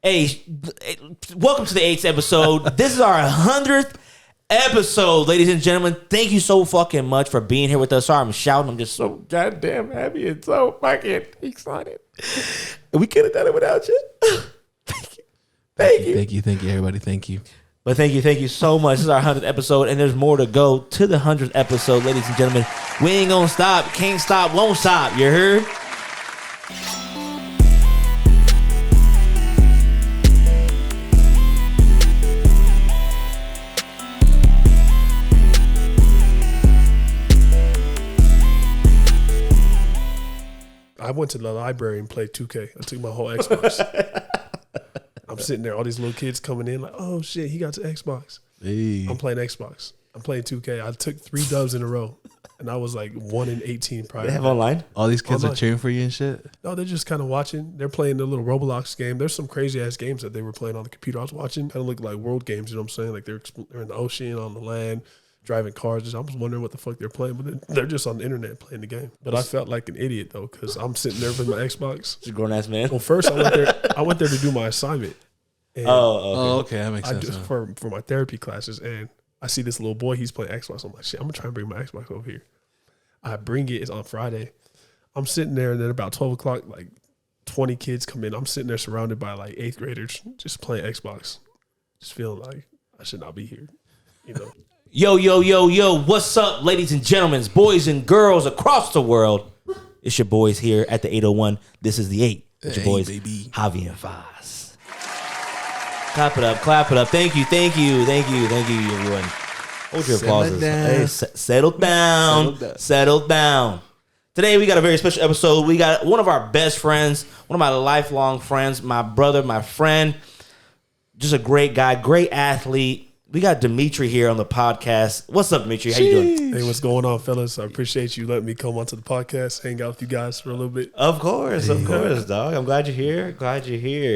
Hey, welcome to the 8th episode. This is our 100th episode, ladies and gentlemen. Thank you so fucking much for being here with us. Sorry, I'm shouting. I'm just so goddamn happy and so fucking excited. We could have done it without you. Thank you, everybody. Thank you. But thank you so much. This is our 100th episode, and there's more to go to the 100th episode, ladies and gentlemen. We ain't gonna stop. Can't stop, won't stop. You heard? I went to the library and played 2K. I took my whole Xbox. I'm sitting there, all these little kids coming in like, oh shit, he got to Xbox. Hey. I'm playing Xbox. I'm playing 2K. I took 3 dubs in a row, and I was like 1-18 prior. They have online? All these kids online. are cheering for you and shit? No, they're just kind of watching. They're playing the little Roblox game. There's some crazy-ass games that they were playing on the computer. I was watching, kind of look like world games, you know what I'm saying? Like they're in the ocean, on the land, driving cars. I was wondering what the fuck they're playing, but they're just on the internet playing the game. But I felt like an idiot, though, because I'm sitting there with my Xbox. It's a grown-ass man. Well, first I went there to do my assignment. And okay, that makes sense. For my therapy classes, and I see this little boy, he's playing Xbox. I'm like, shit, I'm gonna try and bring my Xbox over here. I bring it, it's on Friday. I'm sitting there, and then about 12 o'clock, like 20 kids come in. I'm sitting there surrounded by like 8th graders just playing Xbox. Just feeling like I should not be here, you know. Yo, what's up, ladies and gentlemen, boys and girls across the world? It's your boys here at the 801. This is the 8. It's your boys, baby. Javi and Foss. Clap it up. Thank you, everyone. Hold your applause. Hey, settle down. Today we got a very special episode. We got one of our best friends, one of my lifelong friends, my brother, my friend, just a great guy, great athlete. We got Dimitri here on the podcast. What's up, Dimitri? How you doing? Hey, what's going on, fellas? I appreciate you letting me come onto the podcast, hang out with you guys for a little bit. Of course, dog. I'm glad you're here.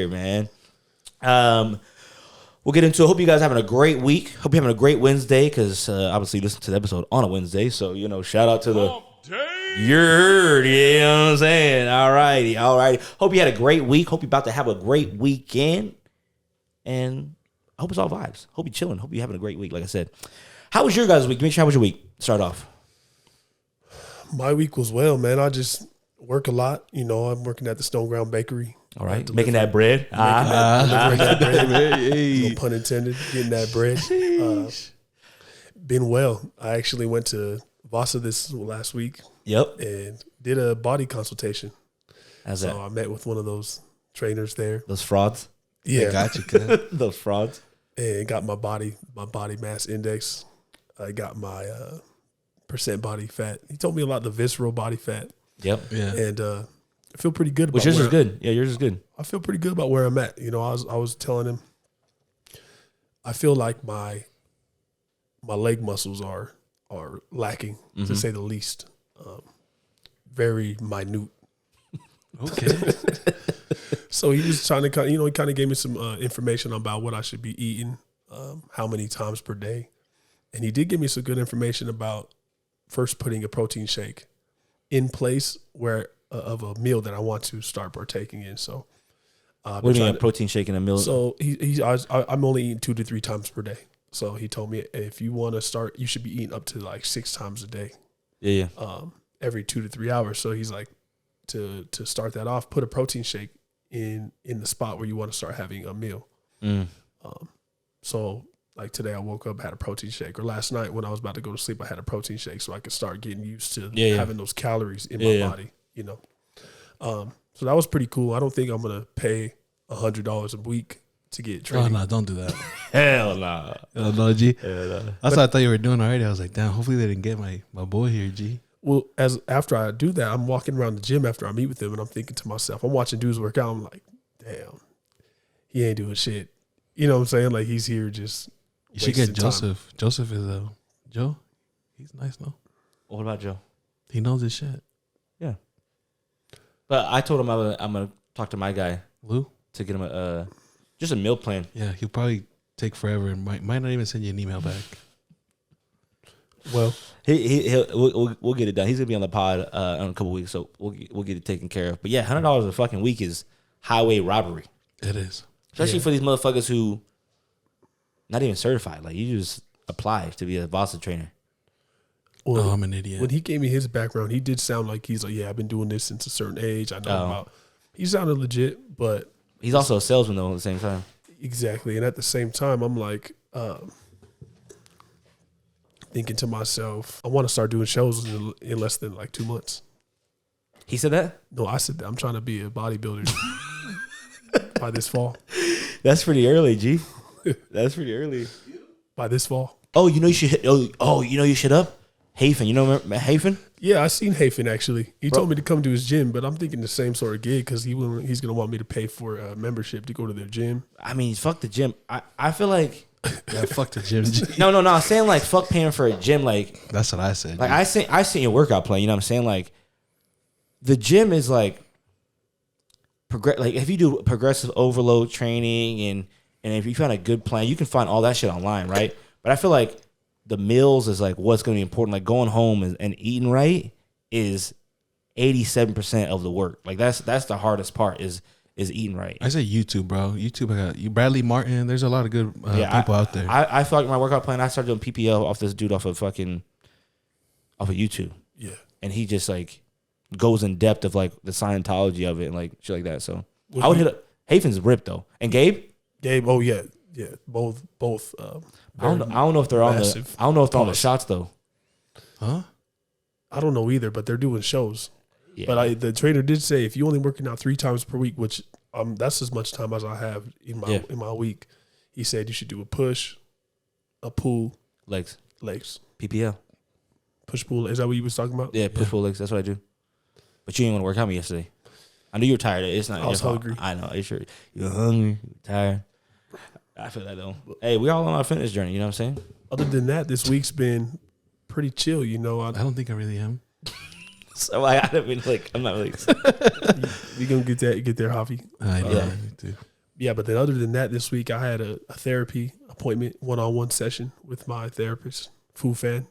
Man. We'll get into it. Hope you guys are having a great week. Hope you're having a great Wednesday, because obviously you listen to the episode on a Wednesday. So, shout out to the yerd. You know what I'm saying? All righty. Hope you had a great week. Hope you're about to have a great weekend. And I hope it's all vibes. Hope you're chilling. Hope you're having a great week, like I said. How was your guys' week? Dimitri, how was your week? Start off. My week was well, man. I just work a lot. I'm working at the Stone Ground Bakery. All right, making that bread. Delivering that bread. No pun intended. Getting that bread. Been well. I actually went to Vasa this last week. Yep. And did a body consultation. How's that? So I met with one of those trainers there. Those frauds? Yeah. I got you, kid. Those frauds. And got my body mass index. I got my percent body fat. He told me about the visceral body fat. Yep. Yeah. And I feel pretty good about yours is good. Yeah, yours is good. I feel pretty good about where I'm at. I was telling him, I feel like my leg muscles are lacking, to say the least. Very minute. Okay. So he was trying to he kind of gave me some information about what I should be eating, how many times per day. And he did give me some good information about first putting a protein shake in place of a meal that I want to start partaking in. So, what do you mean a protein shake in a meal? So I'm only eating 2 to 3 times per day. So he told me if you want to start, you should be eating up to like 6 times a day. Yeah. Every 2 to 3 hours. So he's like, to start that off, put a protein shake in the spot where you want to start having a meal. So like today I woke up, had a protein shake, or last night when I was about to go to sleep, I had a protein shake so I could start getting used to having those calories in my body. So that was pretty cool. I don't think I'm gonna pay $100 a week to get training. Oh no, don't do that. Hell nah. Hell no, G. That's what I thought you were doing already. I was like, damn, hopefully they didn't get my boy here, G. Well, after I do that, I'm walking around the gym after I meet with them, and I'm thinking to myself, I'm watching dudes work out. I'm like, damn, he ain't doing shit. You know what I'm saying? Like he's here just. You should get Joseph. Time. Joseph is Joe. He's nice, no? What about Joe? He knows his shit. Yeah. But I told him I'm gonna talk to my guy Lou to get him just a meal plan. Yeah, he'll probably take forever and might not even send you an email back. Well, we'll get it done. He's gonna be on the pod in a couple weeks, so we'll get it taken care of. But yeah, $100 a fucking week is highway robbery. It is. Especially for these motherfuckers who not even certified. Like, you just apply to be a Boston trainer. Well, I'm an idiot. When he gave me his background, he did sound like he's like, yeah, I've been doing this since a certain age. I know about. He sounded legit, but he's also a salesman though at the same time. Exactly, and at the same time, I'm like thinking to myself, I want to start doing shows in less than like 2 months. He said that? No, I said that. I'm trying to be a bodybuilder by this fall. That's pretty early, G. That's pretty early. By this fall. Oh, you know you should hit. Oh, you know you should up Hafen. You know Hafen? Yeah, I seen Hafen actually. He told me to come to his gym, but I'm thinking the same sort of gig because he's gonna want me to pay for a membership to go to their gym. I mean, fuck the gym. I feel like fuck the gym. no. I'm saying like fuck paying for a gym. Like that's what I said. Like I seen your workout plan. You know what I'm saying? Like the gym is like like if you do progressive overload training and if you find a good plan, you can find all that shit online, right? But I feel like the meals is like what's going to be important. Like going home and eating right is 87% of the work. Like that's the hardest part is eating right. I say YouTube, bro. YouTube, I got you, Bradley Martin. There's a lot of good people out there. I feel like my workout plan, I started doing PPL off this dude off of YouTube. Yeah. And he just like goes in depth of like the Scientology of it and like shit like that. So I would hit up. Hafen's ripped though. And Gabe, oh yeah. Both. I don't know if they're on the. I don't know if they're on the shots though. Huh? I don't know either, but they're doing shows. Yeah. But the trainer did say if you only working out 3 times per week, which that's as much time as I have in my week. He said you should do a push, a pull, legs, PPL, push pull. Is that what you was talking about? Yeah, push pull legs. That's what I do. But you didn't want to work out me yesterday. I knew you were tired. It's not. I was hungry. I know. You're hungry. You're tired. I feel that though. Hey, we all on our fitness journey. You know what I'm saying? Other than that, this week's been pretty chill. You know, I don't think I really am. So I haven't been like, I'm not really. You gonna get there, Javi? Yeah, me too. Yeah, but then other than that, this week I had a therapy appointment, 1-on-1 session with my therapist, Fu Fan.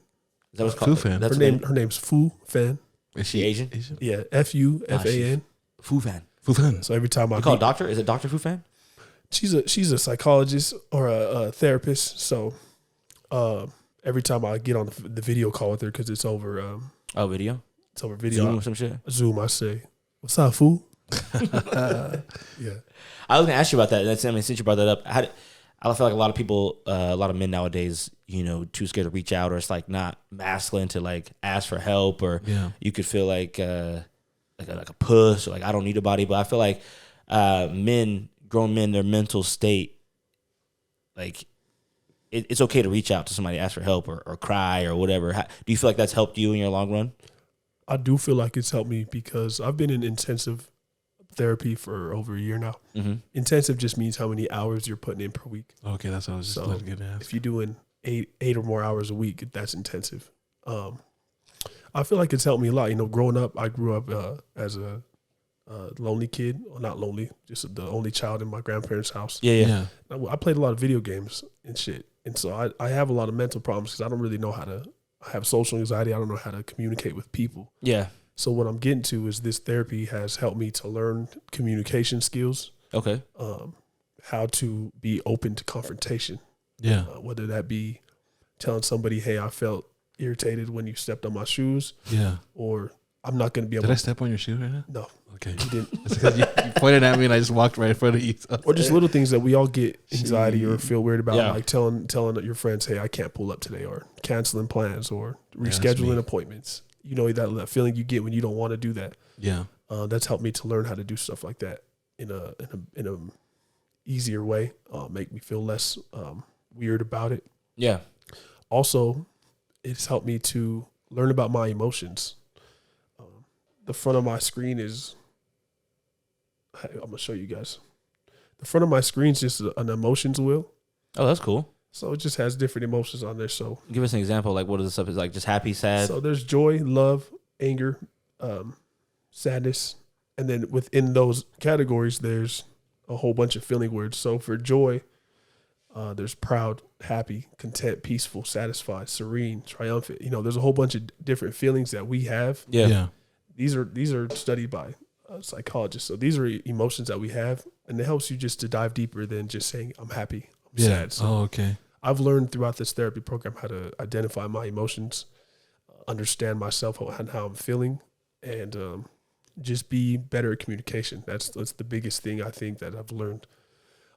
Is that what's called? Fu Fan. Her name's Fu Fan. Is she Asian? Yeah, FUFAN. Fu Fan. Fu Fan. So every time you call it doctor? Is it Dr. Fu Fan? She's a psychologist or a therapist. So every time I get on the video call with her, because it's over. Video. It's over video. Zoom or some shit. Zoom. I say, "What's up, fool?" Yeah. I was gonna ask you about that. Since you brought that up, I feel like a lot of people, a lot of men nowadays, too scared to reach out, or it's like not masculine to like ask for help, or you could feel like a puss, or like I don't need a body. But I feel like grown men, their mental state, like it's okay to reach out to somebody, ask for help, or cry or whatever. Do you feel like that's helped you in your long run? I do feel like it's helped me because I've been in intensive therapy for over a year now. Mm-hmm. Intensive just means how many hours you're putting in per week. Okay, that's what I was just going to ask. If you're doing eight or more hours a week, that's intensive. I feel like it's helped me a lot. Growing up, I grew up as a lonely kid. Well, not lonely, just the only child in my grandparents' house. Yeah. I played a lot of video games and shit. And so I have a lot of mental problems because I don't really know how to. I have social anxiety. I don't know how to communicate with people. Yeah. So what I'm getting to is this therapy has helped me to learn communication skills. Okay. How to be open to confrontation. Yeah. Whether that be telling somebody, hey, I felt irritated when you stepped on my shoes. Yeah. Or I'm not going to be able to. Did I step on your shoe right now? No. Okay. You didn't. It's because you pointed at me and I just walked right in front of you. So. Or just little things that we all get anxiety or feel weird about, like telling your friends, hey, I can't pull up today, or canceling plans, or rescheduling appointments. That feeling you get when you don't want to do that. Yeah. That's helped me to learn how to do stuff like that in a easier way. Make me feel less weird about it. Yeah. Also, it's helped me to learn about my emotions. The front of my screen is. I'm gonna show you guys. The front of my screen is just an emotions wheel. Oh, that's cool. So it just has different emotions on there. So give us an example. Like, what is the stuff? Is like just happy, sad. So there's joy, love, anger, sadness, and then within those categories, there's a whole bunch of feeling words. So for joy, there's proud, happy, content, peaceful, satisfied, serene, triumphant. There's a whole bunch of different feelings that we have. Yeah. These are studied by psychologists. So these are emotions that we have, And it helps you just to dive deeper than just saying, I'm happy, I'm Yeah. sad. So Okay. I've learned throughout this therapy program how to identify my emotions, understand myself and how I'm feeling, and just be better at communication. That's the biggest thing I think that I've learned.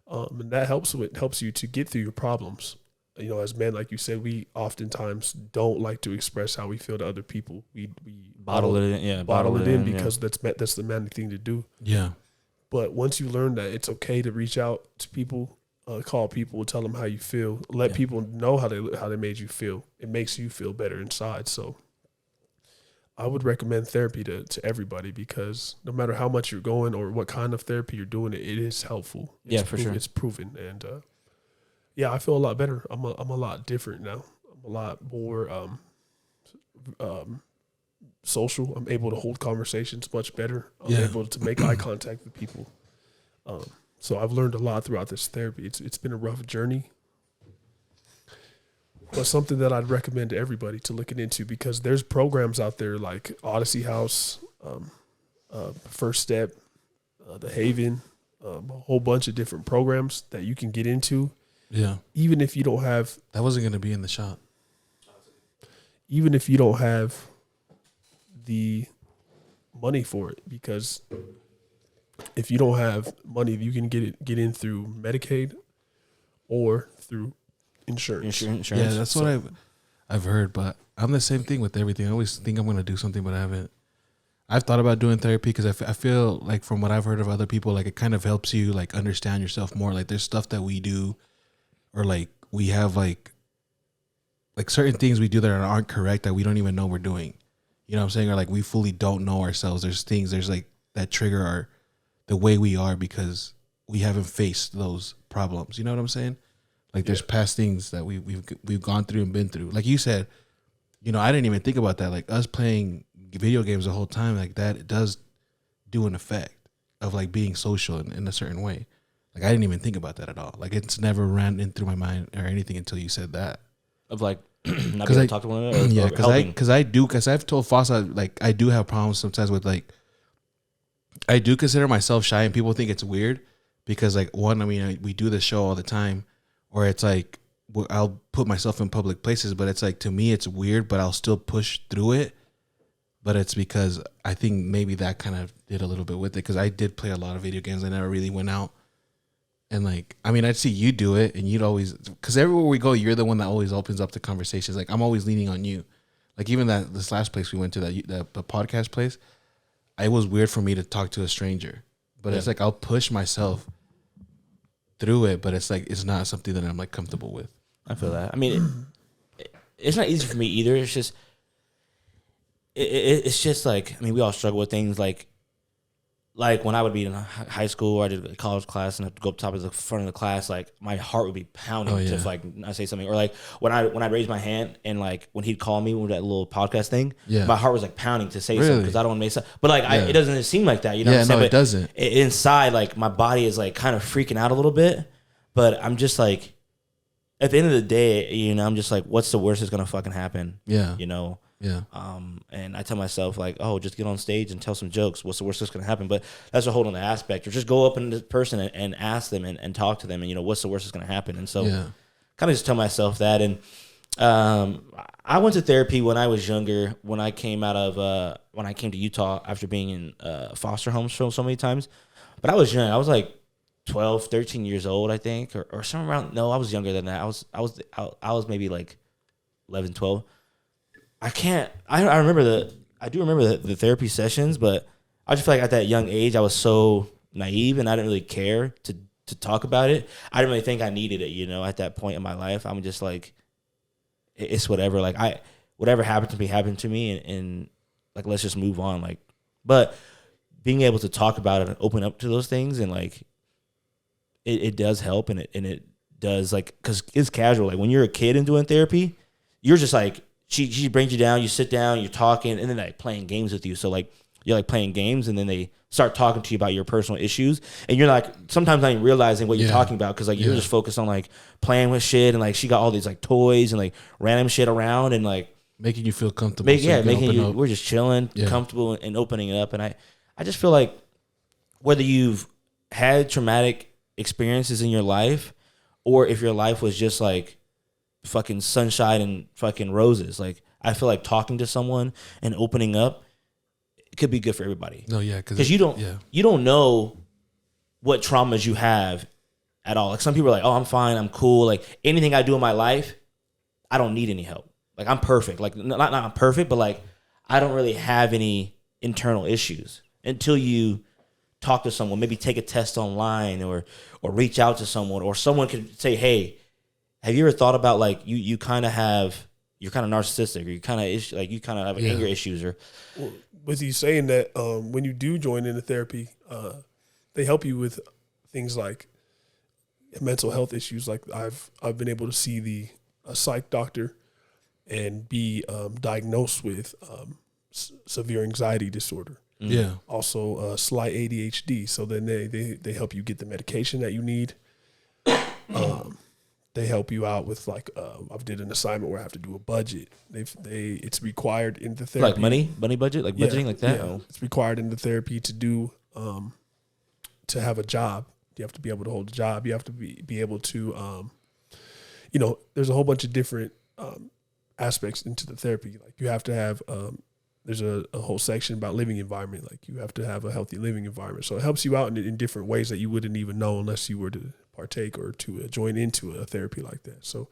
And that helps you to get through your problems. You know, as men, like you said, we oftentimes don't like to express how we feel to other people. We Bottle it in, yeah. bottle it in because that's the manly thing to do. Yeah. But once you learn that it's okay to reach out to people, call people, tell them how you feel, let people know how they made you feel. It makes you feel better inside. So I would recommend therapy to everybody, because no matter how much you're going or what kind of therapy you're doing, it is helpful. For sure. It's proven. And I feel a lot better. I'm a lot different now. I'm a lot more social. I'm able to hold conversations much better. I'm able to make eye contact with people. So I've learned a lot throughout this therapy. It's been a rough journey, but something that I'd recommend to everybody to look into, because there's programs out there like Odyssey House, First Step, The Haven, a whole bunch of different programs that you can get into. Yeah. Even if you don't have, That wasn't going to be in the shot. even if you don't have the money for it, because if you don't have money, you can get in through Medicaid or through insurance. Yeah, that's what I've heard, but I'm the same thing with everything. I always think I'm going to do something, but I haven't. I've thought about doing therapy because I feel like, from what I've heard of other people, like it kind of helps you like understand yourself more. Like there's stuff that we do, or like we have like certain things we do that aren't correct that we don't even know we're doing. You know what I'm saying? Or like we fully don't know ourselves. There's like that trigger the way we are because we haven't faced those problems. You know what I'm saying? Like there's past things that we've gone through and been through. Like you said, you know, I didn't even think about that. Like us playing video games the whole time, like that, it does do an effect of like being social in a certain way. Like I didn't even think about that at all. Like it's never ran in through my mind or anything until you said that. Of like not being able to talk to one another. Yeah, because I've told Fossa, like I do have problems sometimes with like, I do consider myself shy, and people think it's weird because like one, I mean, we do this show all the time, or it's like I'll put myself in public places, but it's like to me it's weird, but I'll still push through it. But it's because I think maybe that kind of did a little bit with it, because I did play a lot of video games. I never really went out. And like, I mean, I'd see you do it, and you'd always, because everywhere we go, you're the one that always opens up the conversations. Like I'm always leaning on you. Like even this last place we went to, the podcast place, it was weird for me to talk to a stranger. But it's like I'll push myself through it, but it's like it's not something that I'm like comfortable with. I feel that. I mean, it's not easy for me either. It's just, it's just like, I mean, we all struggle with things like when I would be in high school or I did a college class and have to go up top of the front of the class, like my heart would be pounding to like not say something. Or like when I raised my hand and like when he'd call me with that little podcast thing, my heart was like pounding to say something because I don't want to make something. But like it doesn't seem like that, you know what I'm saying? No, it doesn't. Inside, like my body is like kind of freaking out a little bit, but I'm just like, at the end of the day, you know, I'm just like, what's the worst that's gonna fucking happen? Yeah. You know? Yeah. And I tell myself like, oh, just get on stage and tell some jokes. What's the worst that's gonna happen? But that's a whole other aspect. Or just go up in this person and ask them and talk to them, and you know, what's the worst that's gonna happen? And so kind of just tell myself that. And I went to therapy when I was younger, when I came to Utah after being in foster homes so many times. But I was young. I was like 12, 13 years old, I think, or somewhere around. No, I was younger than that. I was maybe like 11, 12. I do remember the therapy sessions, but I just feel like at that young age I was so naive and I didn't really care to talk about it. I didn't really think I needed it, you know, at that point in my life. I'm just like, it's whatever. Like whatever happened to me and like, let's just move on. Like, but being able to talk about it and open up to those things and like, it does help and it does, like, cause it's casual. Like when you're a kid and doing therapy, you're just like, she brings you down, you sit down, you're talking, and then like playing games with you. So like you're like playing games, and then they start talking to you about your personal issues, and you're like sometimes not even realizing what you're talking about because like you're just focused on like playing with shit, and like she got all these like toys and like random shit around, and like making you feel comfortable. We're just chilling, comfortable, and opening it up. And I just feel like whether you've had traumatic experiences in your life, or if your life was just like fucking sunshine and fucking roses. Like, I feel like talking to someone and opening up could be good for everybody. No, yeah, because you don't know what traumas you have at all. Like, some people are like, oh, I'm fine, I'm cool. Like, anything I do in my life, I don't need any help. Like, I'm perfect. Like, not I'm perfect, but like, I don't really have any internal issues until you talk to someone, maybe take a test online or reach out to someone, or someone could say, hey, have you ever thought about like you're kind of narcissistic, or you kind of have anger issues, or with you saying that when you do join into therapy, they help you with things like mental health issues. Like I've been able to see a psych doctor and be diagnosed with severe anxiety disorder. Yeah. Also slight ADHD. So then they help you get the medication that you need. They help you out with like I did an assignment where I have to do a budget. It's required in the therapy. like money budget, like budgeting, like that. Yeah. It's required in the therapy to do to have a job. You have to be able to hold a job. You have to be able to there's a whole bunch of different aspects into the therapy. Like you have to have there's a whole section about living environment. Like you have to have a healthy living environment. So it helps you out in different ways that you wouldn't even know unless you were to partake or to join into a therapy like that. So,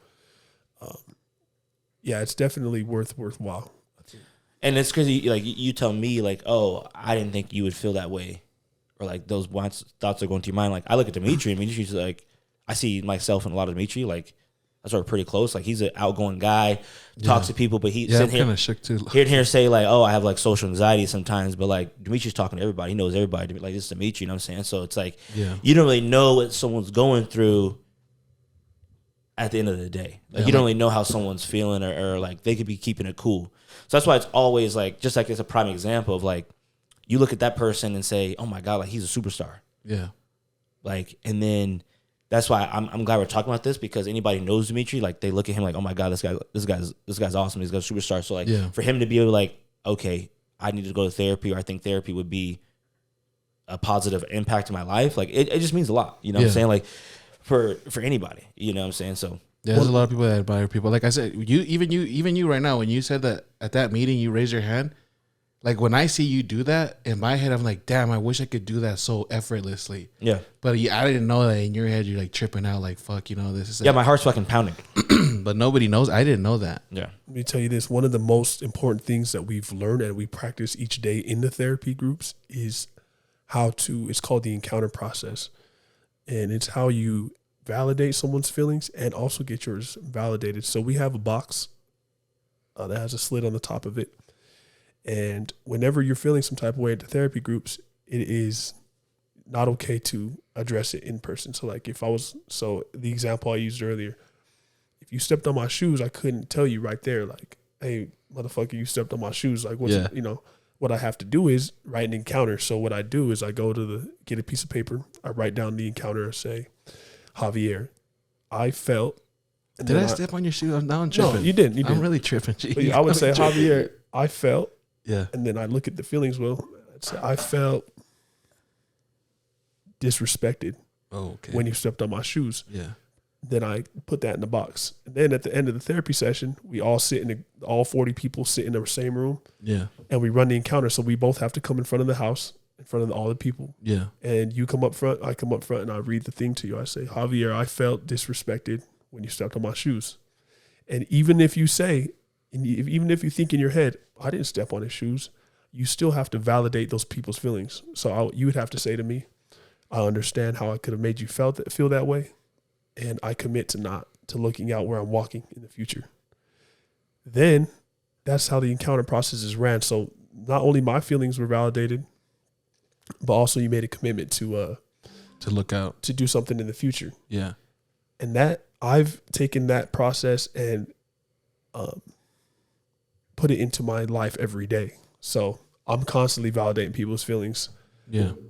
it's definitely worthwhile. And it's crazy. Like you tell me, like, oh, I didn't think you would feel that way, or like those thoughts are going through your mind. Like I look at Dimitri, and Dimitri's like, I see myself in a lot of Dimitri. Like that's sort of pretty close. Like he's an outgoing guy, talks to people, but he's I'm kind of shook too. Here say like, oh, I have like social anxiety sometimes, but like Dimitri's talking to everybody. He knows everybody. Like this is Dimitri, you know what I'm saying? So it's like, you don't really know what someone's going through at the end of the day. Like you don't really know how someone's feeling, or like they could be keeping it cool. So that's why it's always like, just like it's a prime example of like, you look at that person and say, oh my God, like he's a superstar. Yeah. Like, and then that's why I'm glad we're talking about this, because anybody who knows Dimitri, like they look at him like, oh my God, this guy's awesome. He's a superstar. So like for him to be able to like, okay, I need to go to therapy, or I think therapy would be a positive impact in my life. Like it just means a lot. You know what I'm saying? Like for anybody, you know what I'm saying? So there's a lot of people that admire people. Like I said, even you right now, when you said that at that meeting, you raised your hand. Like when I see you do that, in my head, I'm like, damn, I wish I could do that so effortlessly. Yeah. But I didn't know that in your head, you're like tripping out, like, fuck, this is. Yeah, my heart's fucking pounding. But nobody knows. I didn't know that. Yeah. Let me tell you this. One of the most important things that we've learned and we practice each day in the therapy groups is it's called the encounter process. And it's how you validate someone's feelings and also get yours validated. So we have a box that has a slit on the top of it. And whenever you're feeling some type of way at the therapy groups, it is not okay to address it in person. So like the example I used earlier, if you stepped on my shoes, I couldn't tell you right there, like, hey, motherfucker, you stepped on my shoes. Like, what I have to do is write an encounter. So what I do is I go get a piece of paper. I write down the encounter and say, Javier, I felt. Did I step on your shoe? Now I'm tripping. No, you didn't. I'm really tripping. Jeez. I would say, Javier, I felt. Yeah. And then I look at the feelings. Well, I'd say, I felt disrespected when you stepped on my shoes. Yeah. Then I put that in the box. And then at the end of the therapy session, we all all 40 people sit in the same room. Yeah. And we run the encounter. So we both have to come in front of the house, in front of all the people. Yeah. And you come up front, I come up front, and I read the thing to you. I say, Javier, I felt disrespected when you stepped on my shoes. And even if you say, even if you think in your head, I didn't step on his shoes, you still have to validate those people's feelings. So you would have to say to me, I understand how I could have made you feel that way, and I commit to looking out where I'm walking in the future. Then that's how the encounter process is ran. So not only my feelings were validated, but also you made a commitment to look out, to do something in the future. Yeah. And that I've taken that process and put it into my life every day. So I'm constantly validating people's feelings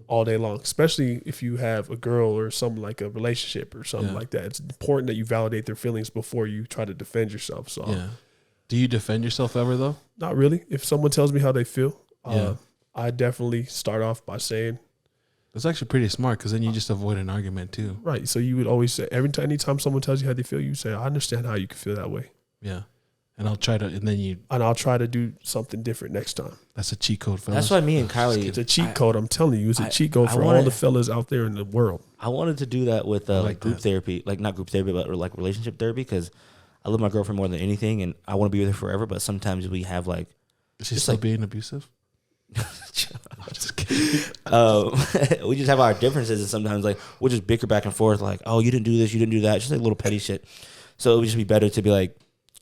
all day long, especially if you have a girl or something like a relationship or something like that. It's important that you validate their feelings before you try to defend yourself. So do you defend yourself ever though? Not really. If someone tells me how they feel, I definitely start off by saying, That's actually pretty smart because then you just avoid an argument too. Right. So you would always say, anytime someone tells you how they feel, you say, I understand how you can feel that way. Yeah. And I'll try to, and I'll try to do something different next time. That's a cheat code, fellas. That's why me and Kylie. It's a cheat code. I'm telling you, it's a cheat code for all the fellas out there in the world. I wanted to do that with like group therapy, like not group therapy, but like relationship therapy, because I love my girlfriend more than anything, and I want to be with her forever. But sometimes we have like, is she still like, being abusive? I'm just kidding. We just have our differences, and sometimes like we'll just bicker back and forth, like, oh, you didn't do this, you didn't do that, just like little petty shit. So it would just be better to be like,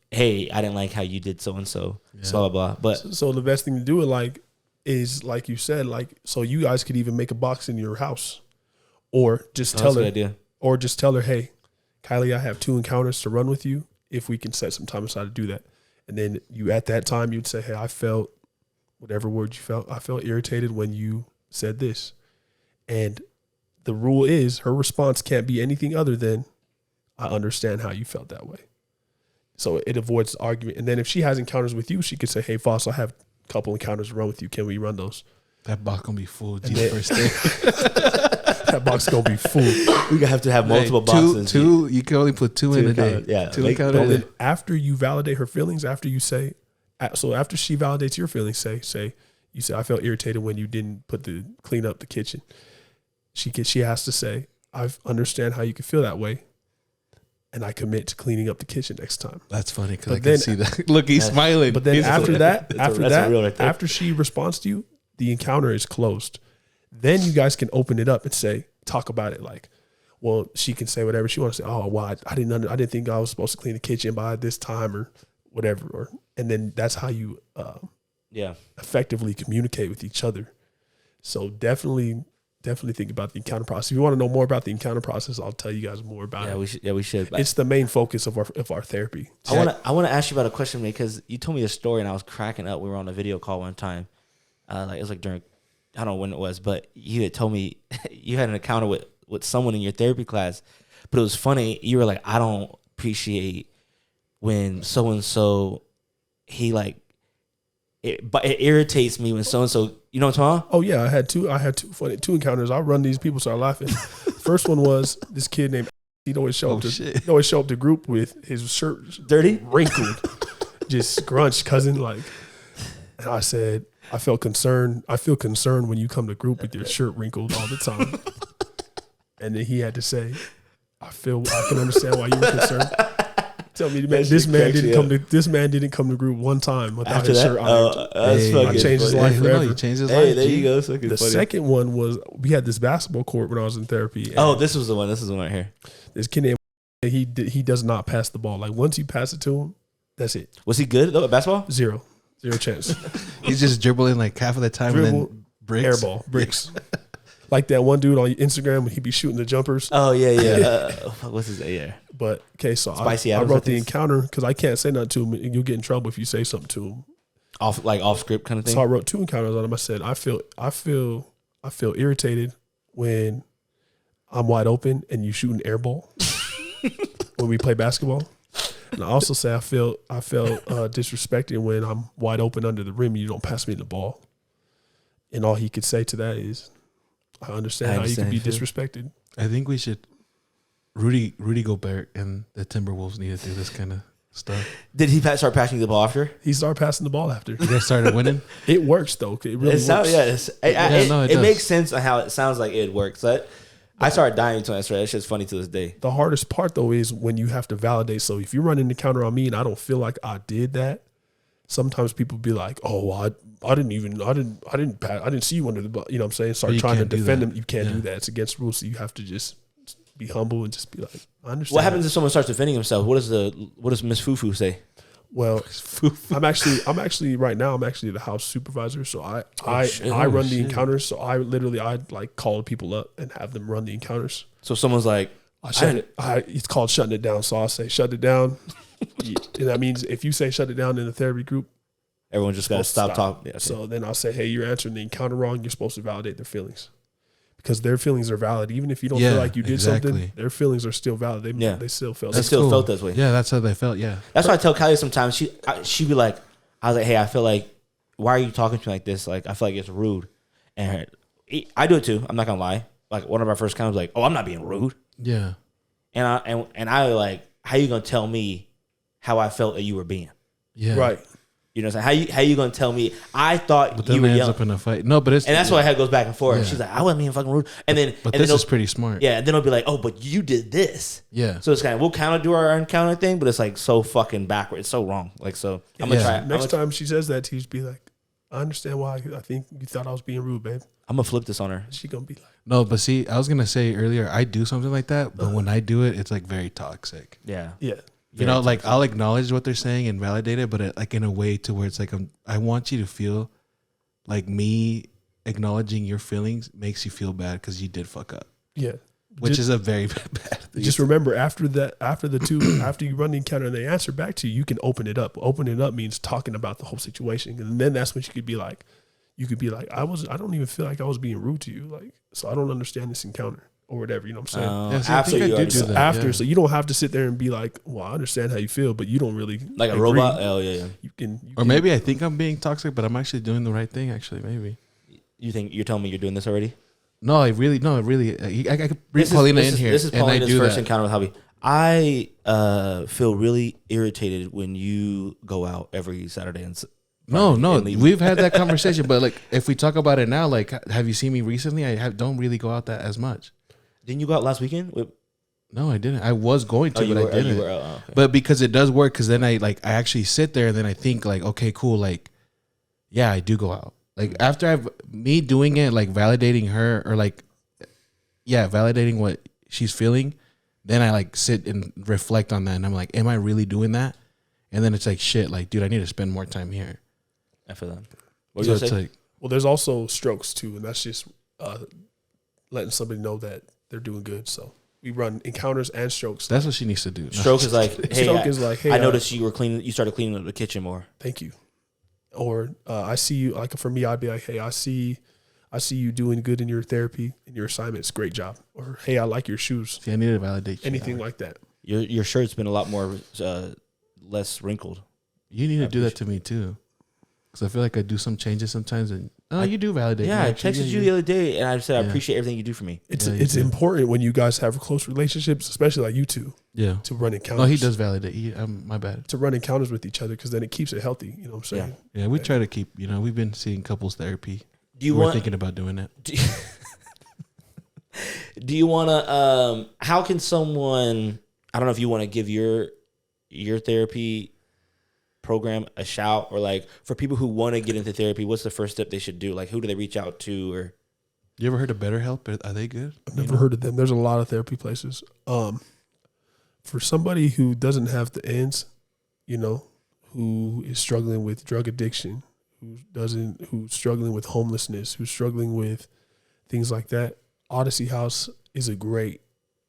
hey, I didn't like how you did so and so, blah blah blah. But so the best thing to do is like you said, like, so you guys could even make a box in your house, or just tell her, hey, Kylie, I have 2 encounters to run with you. If we can set some time aside to do that, and then you at that time you'd say, hey, I felt whatever word you felt. I felt irritated when you said this, and the rule is her response can't be anything other than, I understand how you felt that way. So it avoids the argument. And then if she has encounters with you, she could say, hey, Foss, I have a couple encounters to run with you. Can we run those? That box going to be full the first day. That box going to be full. We're going to have multiple boxes. You can only put 2 in a day. Yeah. 2 encounters a day. After you validate her feelings, after you say, so after she validates your feelings, you say, I felt irritated when you didn't clean up the kitchen. She has to say, I understand how you can feel that way, and I commit to cleaning up the kitchen next time. That's funny because I can see that. Look, he's smiling. But then after she responds to you, the encounter is closed. Then you guys can open it up and talk about it. Like, well, she can say whatever she wants to say. Oh, well, I didn't think I was supposed to clean the kitchen by this time or whatever. And then that's how you effectively communicate with each other. So definitely think about the encounter process. If you want to know more about the encounter process, I'll tell you guys more about it. We should. It's the main focus of our therapy. I want to ask you about a question because you told me a story and I was cracking up. We were on a video call one time. It was like during, I don't know when it was, but you had told me you had an encounter with someone in your therapy class, but it was funny. You were like, I don't appreciate when so and so but it irritates me when so and so. You know what I'm talking about? Oh yeah, I had two two encounters. I run these people start laughing. First one was this kid named. He'd always show up to group with his shirt dirty, wrinkled, just scrunched, cousin. Like, and I said, I feel concerned when you come to group with your shirt wrinkled all the time. And then he had to say, I can understand why you were concerned. Tell me, this man didn't come to group one time without his shirt ironed. I changed his life forever. He changed his life. There you go. The second one was we had this basketball court when I was in therapy. This was the one. This is the one right here. This kid named he does not pass the ball. Like once you pass it to him, that's it. Was he good though at basketball? Zero chance. He's just dribbling like half of the time and then bricks. Airball, bricks. Like that one dude on Instagram when he'd be shooting the jumpers. Oh yeah. What's his name? Yeah. But okay, so Spicy I wrote the encounter because I can't say nothing to him. And you'll get in trouble if you say something to him. Off script kind of thing. So I wrote 2 encounters on him. I said, I feel irritated when I'm wide open and you shoot an air ball when we play basketball. And I also say I feel disrespected when I'm wide open under the rim and you don't pass me the ball. And all he could say to that is, I understand how you can be disrespected. I think we should. Rudy Gobert and the Timberwolves need to do this kind of stuff. Did he start passing the ball after? He started passing the ball after. You guys started winning? It works, though. It really works. It makes sense on how it sounds like it works. I started dying to that. It's just funny to this day. The hardest part, though, is when you have to validate. So if you're running the counter on me and I don't feel like I did that, sometimes people be like, "Oh, well, I didn't see you under the ball." You know what I'm saying? Start trying to defend them. You can't do that. It's against rules. So you have to just be humble and just be like, I understand. What happens if someone starts defending himself? What does Miss Fufu say? Well, I'm actually right now the house supervisor, so I run the encounters. So I like call people up and have them run the encounters. So someone's like, it's called shutting it down. So I'll say shut it down, and that means if you say shut it down in the therapy group, everyone just got to stop talking. Yeah, okay. So then I'll say, hey, you're answering the encounter wrong. You're supposed to validate their feelings. Because their feelings are valid, even if you don't feel like you did something. Their feelings are still valid. They still felt. They still felt this way. Yeah, that's how they felt. Yeah, that's why I tell Kylie sometimes. She be like, I was like, hey, I feel like, why are you talking to me like this? Like, I feel like it's rude. And I do it too. I'm not gonna lie. Like one of our first comments was like, "Oh, I'm not being rude." Yeah. And I like, how you gonna tell me how I felt that you were being? Yeah. Right. You know what I'm saying? How you gonna tell me? I thought But you then were it ends young. up in a fight. No, but it's And that's why it goes back and forth. Yeah. She's like, I wasn't being fucking rude. And then, But and this then is pretty smart. yeah. And then it'll be like, oh, but you did this. Yeah. So it's kind of, we'll kind of do our encounter thing, but it's like so fucking backward. It's so wrong. Like, so I'm gonna try. Next time she says that to you, just be like, I understand why I think you thought I was being rude, babe. I'm gonna flip this on her. She gonna be like, No, but see, I was gonna say earlier, I do something like that, but when I do it, it's like very toxic. Yeah. yeah. You know, like I'll acknowledge what they're saying and validate it, but like in a way to where it's like I want you to feel like me acknowledging your feelings makes you feel bad because you did fuck up. Yeah. Which is a very bad thing. Just remember, after you run the encounter and they answer back to you, you can open it up. Open it up means talking about the whole situation, and then that's when you could be like, I don't even feel like I was being rude to you, like, so I don't understand this encounter or whatever. You know what I'm saying? See, I think I do that. After, Yeah. so you don't have to sit there and be like, well, I understand how you feel, but you don't really Like a agree. robot. Oh yeah. You can, Or maybe I think I'm being toxic, but I'm actually doing the right thing. Actually, maybe. You think you're telling me you're doing this already? No, I really. I could bring Paulina in here. This is and I Paulina's do first that. encounter with Javi. I feel really irritated when you go out every Saturday and No, and leave. we've had that conversation, but like if we talk about it now, like have you seen me recently? Don't really go out that as much. Didn't you go out last weekend? No, I didn't. I was going to, but I didn't. Okay. But because it does work, because then I actually sit there and then I think like, okay, cool, like, yeah, I do go out. Like after me doing it, like validating her or like, yeah, validating what she's feeling, then I like sit and reflect on that, and I'm like, am I really doing that? And then it's like, shit, like, dude, I need to spend more time here. I feel that. What So you it's say? like, well, there's also strokes too, and that's just letting somebody know that they're doing good. So we run encounters and strokes. that's what she needs to do. Stroke is like, hey, Stroke is like, hey, I noticed you started cleaning up the kitchen more. thank you. Or I see you, like for me, I'd be like, hey, I see you doing good in your therapy, in your assignments. Great job. Or hey, I like your shoes. See, I need to validate you. Anything like that. Your shirt's been a lot more less wrinkled. You need to do that to me too, because I feel like I do some changes sometimes, and you do validate. Yeah, me, I actually. texted you the other day, and I said I Yeah. appreciate everything you do for me. It's important when you guys have close relationships, especially like you two, Yeah. to run encounters. No, he does validate. My bad. To run encounters with each other, because then it keeps it healthy. You know what I'm saying? Yeah, we try to keep. We've been seeing couples therapy. Do you We're want? thinking about doing it. Do you want to? How can someone? I don't know if you want to give your therapy program a shout, or like for people who want to get into therapy, what's the first step they should do? Like, who do they reach out to? Or You ever heard of BetterHelp? Are they good? I've never heard of them. There's a lot of therapy places. For somebody who doesn't have the ends, who is struggling with drug addiction, who's struggling with homelessness, who's struggling with things like that, Odyssey House is a great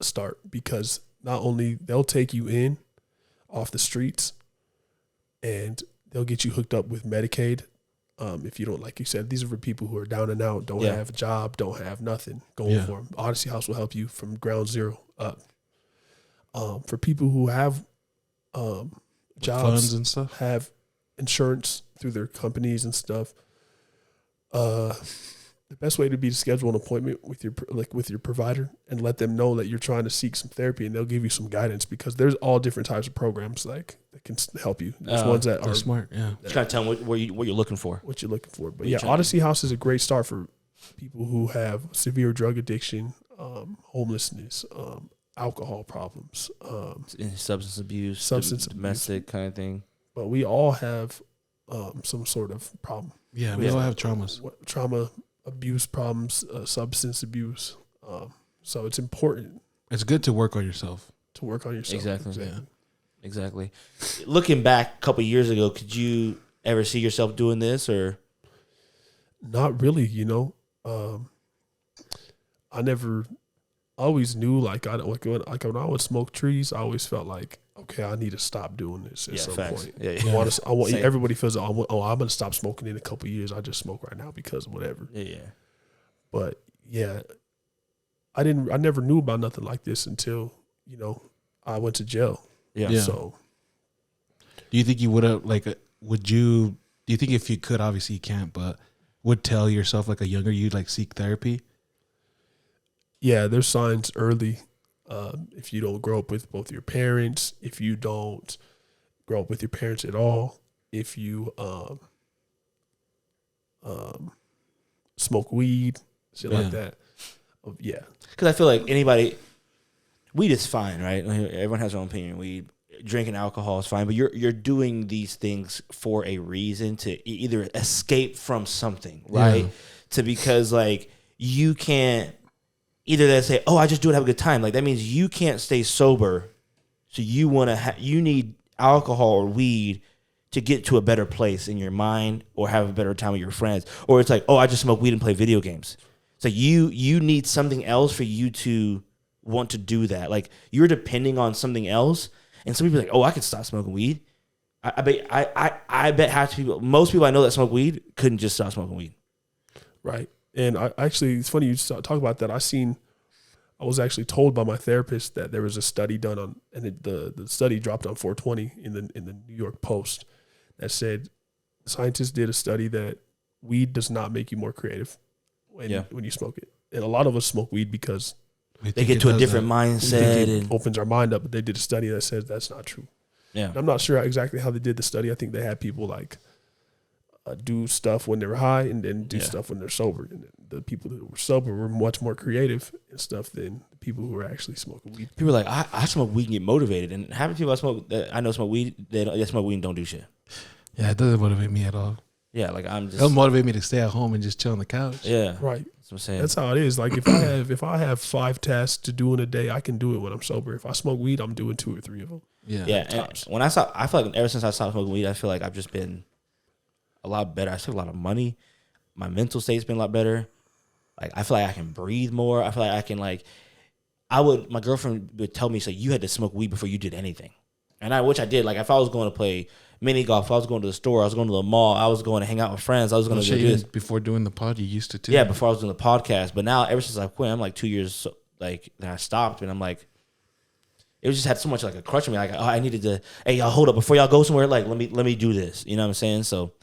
start, because not only they'll take you in off the streets and they'll get you hooked up with Medicaid. If you don't, like you said, these are for people who are down and out, don't have a job, don't have nothing going for them. Odyssey House will help you from ground zero up. For people who have jobs, funds and stuff, have insurance through their companies and stuff, the best way to be to schedule an appointment with your provider and let them know that you're trying to seek some therapy, and they'll give you some guidance, because there's all different types of programs like that can help you. There's ones that are smart. Yeah, just kind of tell them what you're looking for. What you're looking for. But yeah, Odyssey House is a great start for people who have severe drug addiction, homelessness, alcohol problems, Substance abuse, domestic kind of thing. But we all have some sort of problem. Yeah, we all have traumas. Trauma, abuse problems, substance abuse. So it's important It's good to work on yourself. to work on yourself. Exactly. Yeah. Exactly. Looking back a couple of years ago, could you ever see yourself doing this, or? Not really, I always knew when I would smoke trees, I always felt like, okay, I need to stop doing this at some point. Yeah. I want Same. everybody feels like, I'm going to stop smoking in a couple of years. I just smoke right now because of whatever. Yeah. But yeah, I never knew about nothing like this until, I went to jail. Yeah. So Do you think you would have do you think if you could, obviously you can't, but would tell yourself like a younger you like seek therapy? Yeah, there's signs early. If you don't grow up with both your parents, if you don't grow up with your parents at all, if you smoke weed, shit like that. Yeah. Because I feel like weed is fine, right? Everyone has their own opinion. Weed, drinking alcohol is fine, but you're doing these things for a reason to either escape from something, right? Yeah. Because like you can't either they say, oh, I just do it to have a good time. Like that means you can't stay sober, so you you need alcohol or weed to get to a better place in your mind or have a better time with your friends. Or it's like, oh, I just smoke weed and play video games. So you need something else for you to want to do that. Like you're depending on something else. And some people are like, oh, I could stop smoking weed. I bet most people I know that smoke weed couldn't just stop smoking weed. Right. And it's funny you talk about that. I was actually told by my therapist that there was a study done on, and the study dropped on 420 in the New York Post that said scientists did a study that weed does not make you more creative when you smoke it. And a lot of us smoke weed because they get to a different mindset. It opens our mind up. But they did a study that says that's not true. Yeah. And I'm not sure exactly how they did the study. I think they had people like do stuff when they were high and then do stuff when they're sober. And the people that were sober were much more creative and stuff than the people who were actually smoking weed. People are like, I smoke weed and get motivated. And half the people I know smoke weed, they smoke weed and don't do shit. Yeah, it doesn't motivate me at all. Yeah, like it'll motivate me to stay at home and just chill on the couch. Yeah. Right. That's what I'm saying. That's how it is. Like if I have 5 tasks to do in a day, I can do it when I'm sober. If I smoke weed, I'm doing 2 or 3 of them. Yeah. And when I feel like ever since I stopped smoking weed, I feel like I've just been a lot better. I save a lot of money. My mental state's been a lot better. Like I feel like I can breathe more. I feel like I can my girlfriend would tell me, so you had to smoke weed before you did anything. Which I did. Like if I was going to play mini golf, if I was going to the store, I was going to the mall, I was going to hang out with friends, I was going to do this. Before doing the pod, you used to too. Yeah, before I was doing the podcast. But now ever since I quit, I'm like 2 years that I stopped, and I'm like, it just had so much like a crutch on me. Like, oh, I needed to, hey, y'all hold up before y'all go somewhere. Like, let me do this. You know what I'm saying? So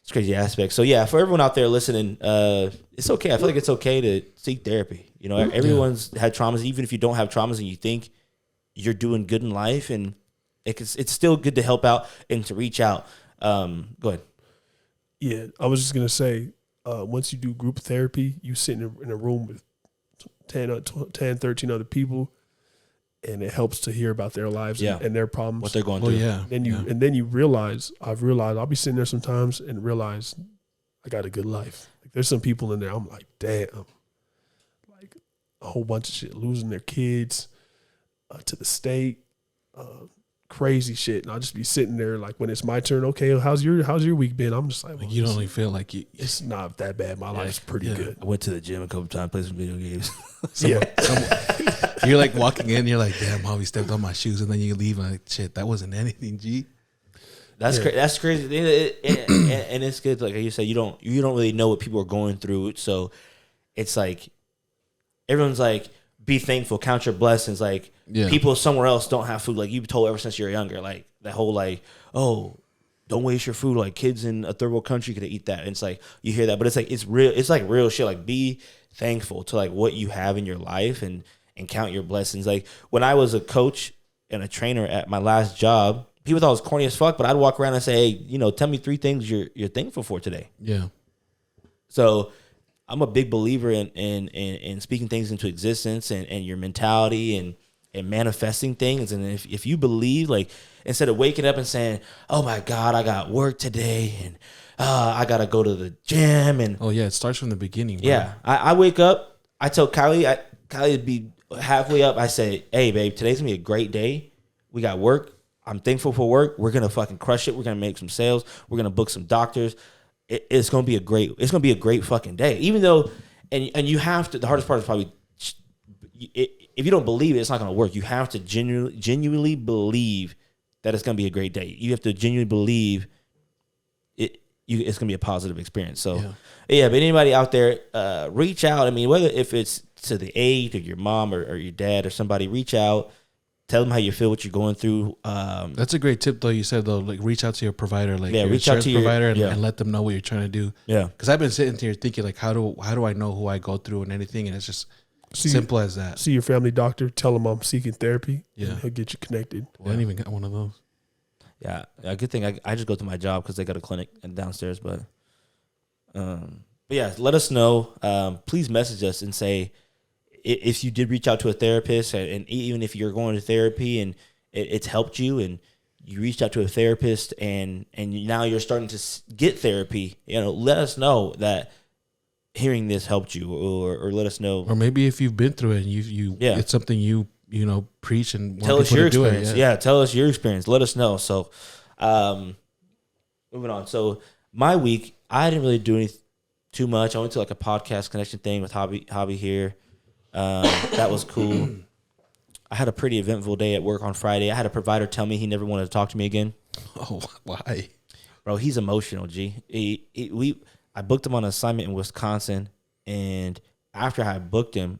it's a crazy aspect. So yeah, for everyone out there listening, it's okay. I feel like it's okay to seek therapy. You know, everyone's had traumas. Even if you don't have traumas and you think you're doing good in life, and it's still good to help out and to reach out. Go ahead. Yeah, I was just gonna say, once you do group therapy, you sit in a room with 10, 13 other people, and it helps to hear about their lives and their problems, what they're going through. Yeah. And then you realize, I'll be sitting there sometimes and realize I got a good life. Like there's some people in there, I'm like, damn, like a whole bunch of shit, losing their kids to the state, crazy shit, and I'll just be sitting there like when it's my turn. Okay, how's your week been? I'm just like, well, you don't even feel like you. It's not that bad. My life's pretty good. I went to the gym a couple times, played some video games. You're like walking in, you're like, damn, Javi stepped on my shoes, and then you leave and like, shit, that wasn't anything, G. That's that's crazy, and it's good. Like you said, you don't really know what people are going through, so it's like everyone's like, be thankful, count your blessings. Like people somewhere else don't have food. Like you've told ever since you're younger, like that whole like, oh, don't waste your food. Like kids in a third world country could eat that. And it's like you hear that, but it's like it's real. It's like real shit. Like be thankful to like what you have in your life and count your blessings. Like when I was a coach and a trainer at my last job, people thought I was corny as fuck, but I'd walk around and say, hey, tell me 3 things you're thankful for today. Yeah. So I'm a big believer in speaking things into existence and your mentality and manifesting things. And if you believe, like, instead of waking up and saying, oh my God, I got work today and I got to go to the gym. And oh yeah, it starts from the beginning. Bro. Yeah. I wake up, I tell Kylie would be halfway up. I say, hey babe, today's gonna be a great day. We got work. I'm thankful for work. We're going to fucking crush it. We're going to make some sales. We're going to book some doctors. It's going to be a great fucking day. Even though, and you have to, the hardest part is probably, if you don't believe it, it's not going to work. You have to genuinely believe that it's going to be a great day. You have to genuinely believe it's going to be a positive experience. So, yeah, but anybody out there, reach out. I mean, whether if it's to the aid or your mom or your dad or somebody, reach out. Tell them how you feel, what you're going through. That's a great tip, though. You said, though, like, reach out to your provider, like your reach out to your provider, and let them know what you're trying to do. Yeah, because I've been sitting here thinking, like, how do I know who I go through and anything, and it's just simple as that. See your family doctor. Tell him I'm seeking therapy. Yeah, and he'll get you connected. Well, I didn't even got one of those. Yeah, a good thing I just go to my job because they got a clinic downstairs. But yeah, let us know. Please message us and say if you did reach out to a therapist, and even if you're going to therapy and it's helped you, and you reached out to a therapist and now you're starting to get therapy. Let us know that hearing this helped you, or let us know. Or maybe if you've been through it and you it's something you preach and tell us your experience. Yeah, tell us your experience. Let us know. So, moving on. So my week, I didn't really do too much. I went to like a podcast connection thing with Javi here. That was cool. I had a pretty eventful day at work on Friday. I had a provider tell me he never wanted to talk to me again. Oh, why? Bro, he's emotional, G. I booked him on an assignment in Wisconsin, and after I had booked him,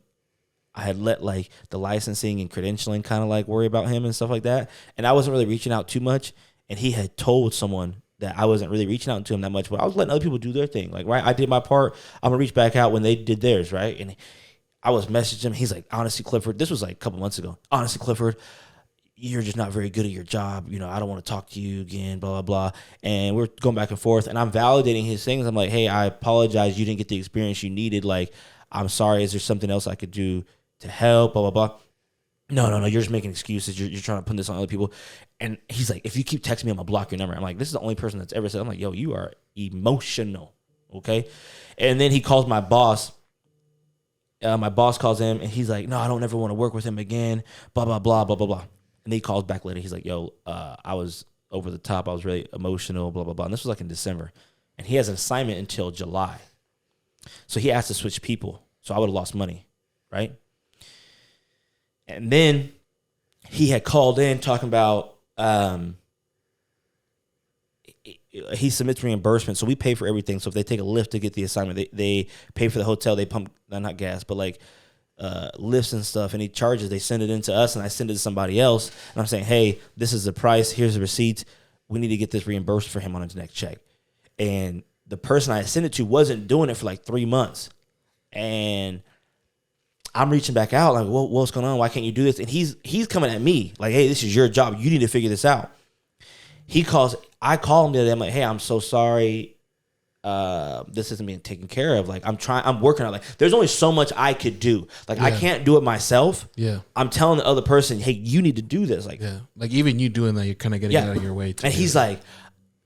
I had let like the licensing and credentialing kind of like worry about him and stuff like that. And I wasn't really reaching out too much. And he had told someone that I wasn't really reaching out to him that much, but I was letting other people do their thing. Like, right, I did my part. I'm going to reach back out when they did theirs, right? And I was messaging him. He's like, honestly, Clifford, this was like a couple months ago. Honestly, Clifford, you're just not very good at your job. I don't want to talk to you again, blah, blah, blah. And we're going back and forth. And I'm validating his things. I'm like, hey, I apologize. You didn't get the experience you needed. Like, I'm sorry. Is there something else I could do to help, blah, blah, blah? No, you're just making excuses. You're trying to put this on other people. And he's like, if you keep texting me, I'm going to block your number. I'm like, this is the only person that's ever said. I'm like, yo, you are emotional, okay? And then he calls my boss. My boss calls him, and he's like, no, I don't ever want to work with him again, blah, blah, blah, blah, blah, blah. And he calls back later. He's like, yo, I was over the top. I was really emotional, blah, blah, blah. And this was like in December. And he has an assignment until July. So he asked to switch people. So I would have lost money, right? And then he had called in talking about he submits reimbursement. So we pay for everything. So if they take a lift to get the assignment, they pay for the hotel. They pump, not gas, but like lifts and stuff. And he charges. They send it in to us, and I send it to somebody else. And I'm saying, hey, this is the price. Here's the receipt. We need to get this reimbursed for him on his next check. And the person I sent it to wasn't doing it for like 3 months. And I'm reaching back out like, what's going on? Why can't you do this? And he's coming at me like, hey, this is your job. You need to figure this out. I call him the other day. I'm like, hey, I'm so sorry. This isn't being taken care of. Like, I'm working on it. Like, there's only so much I could do. Like, I can't do it myself. Yeah. I'm telling the other person, hey, you need to do this. Like, like even you doing that, you're kind of getting out of your way. And he's like,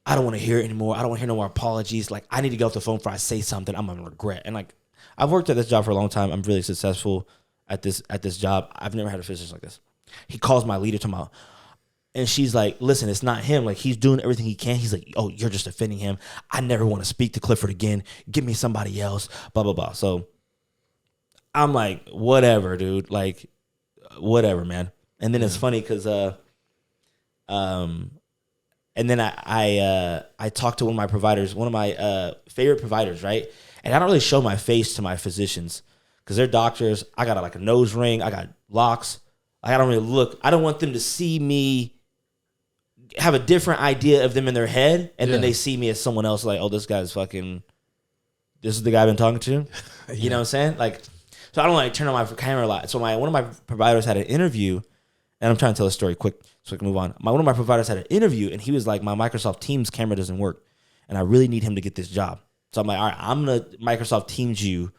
I don't want to hear it anymore. I don't want to hear no more apologies. Like, I need to get off the phone before I say something I'm going to regret. And like, I've worked at this job for a long time. I'm really successful at this job. I've never had a physician like this. He calls my leader tomorrow, and she's like, listen, it's not him. Like, he's doing everything he can. He's like, oh, you're just offending him. I never want to speak to Clifford again. Give me somebody else, blah, blah, blah. So I'm like, whatever, dude. Like, whatever, man. And then it's funny because and then I talked to one of my providers, one of my favorite providers, right? And I don't really show my face to my physicians because they're doctors. I got like a nose ring. I got locks. I don't really look. I don't want them to see me, have a different idea of them in their head, and then they see me as someone else. Like, oh, this guy's fucking. This is the guy I've been talking to. You know what I'm saying? Like, so I don't like turn on my camera a lot. So one of my providers had an interview, and I'm trying to tell a story quick so we can move on. One of my providers had an interview, and he was like, my Microsoft Teams camera doesn't work, and I really need him to get this job. So I'm like, all right, I'm gonna Microsoft Teams you,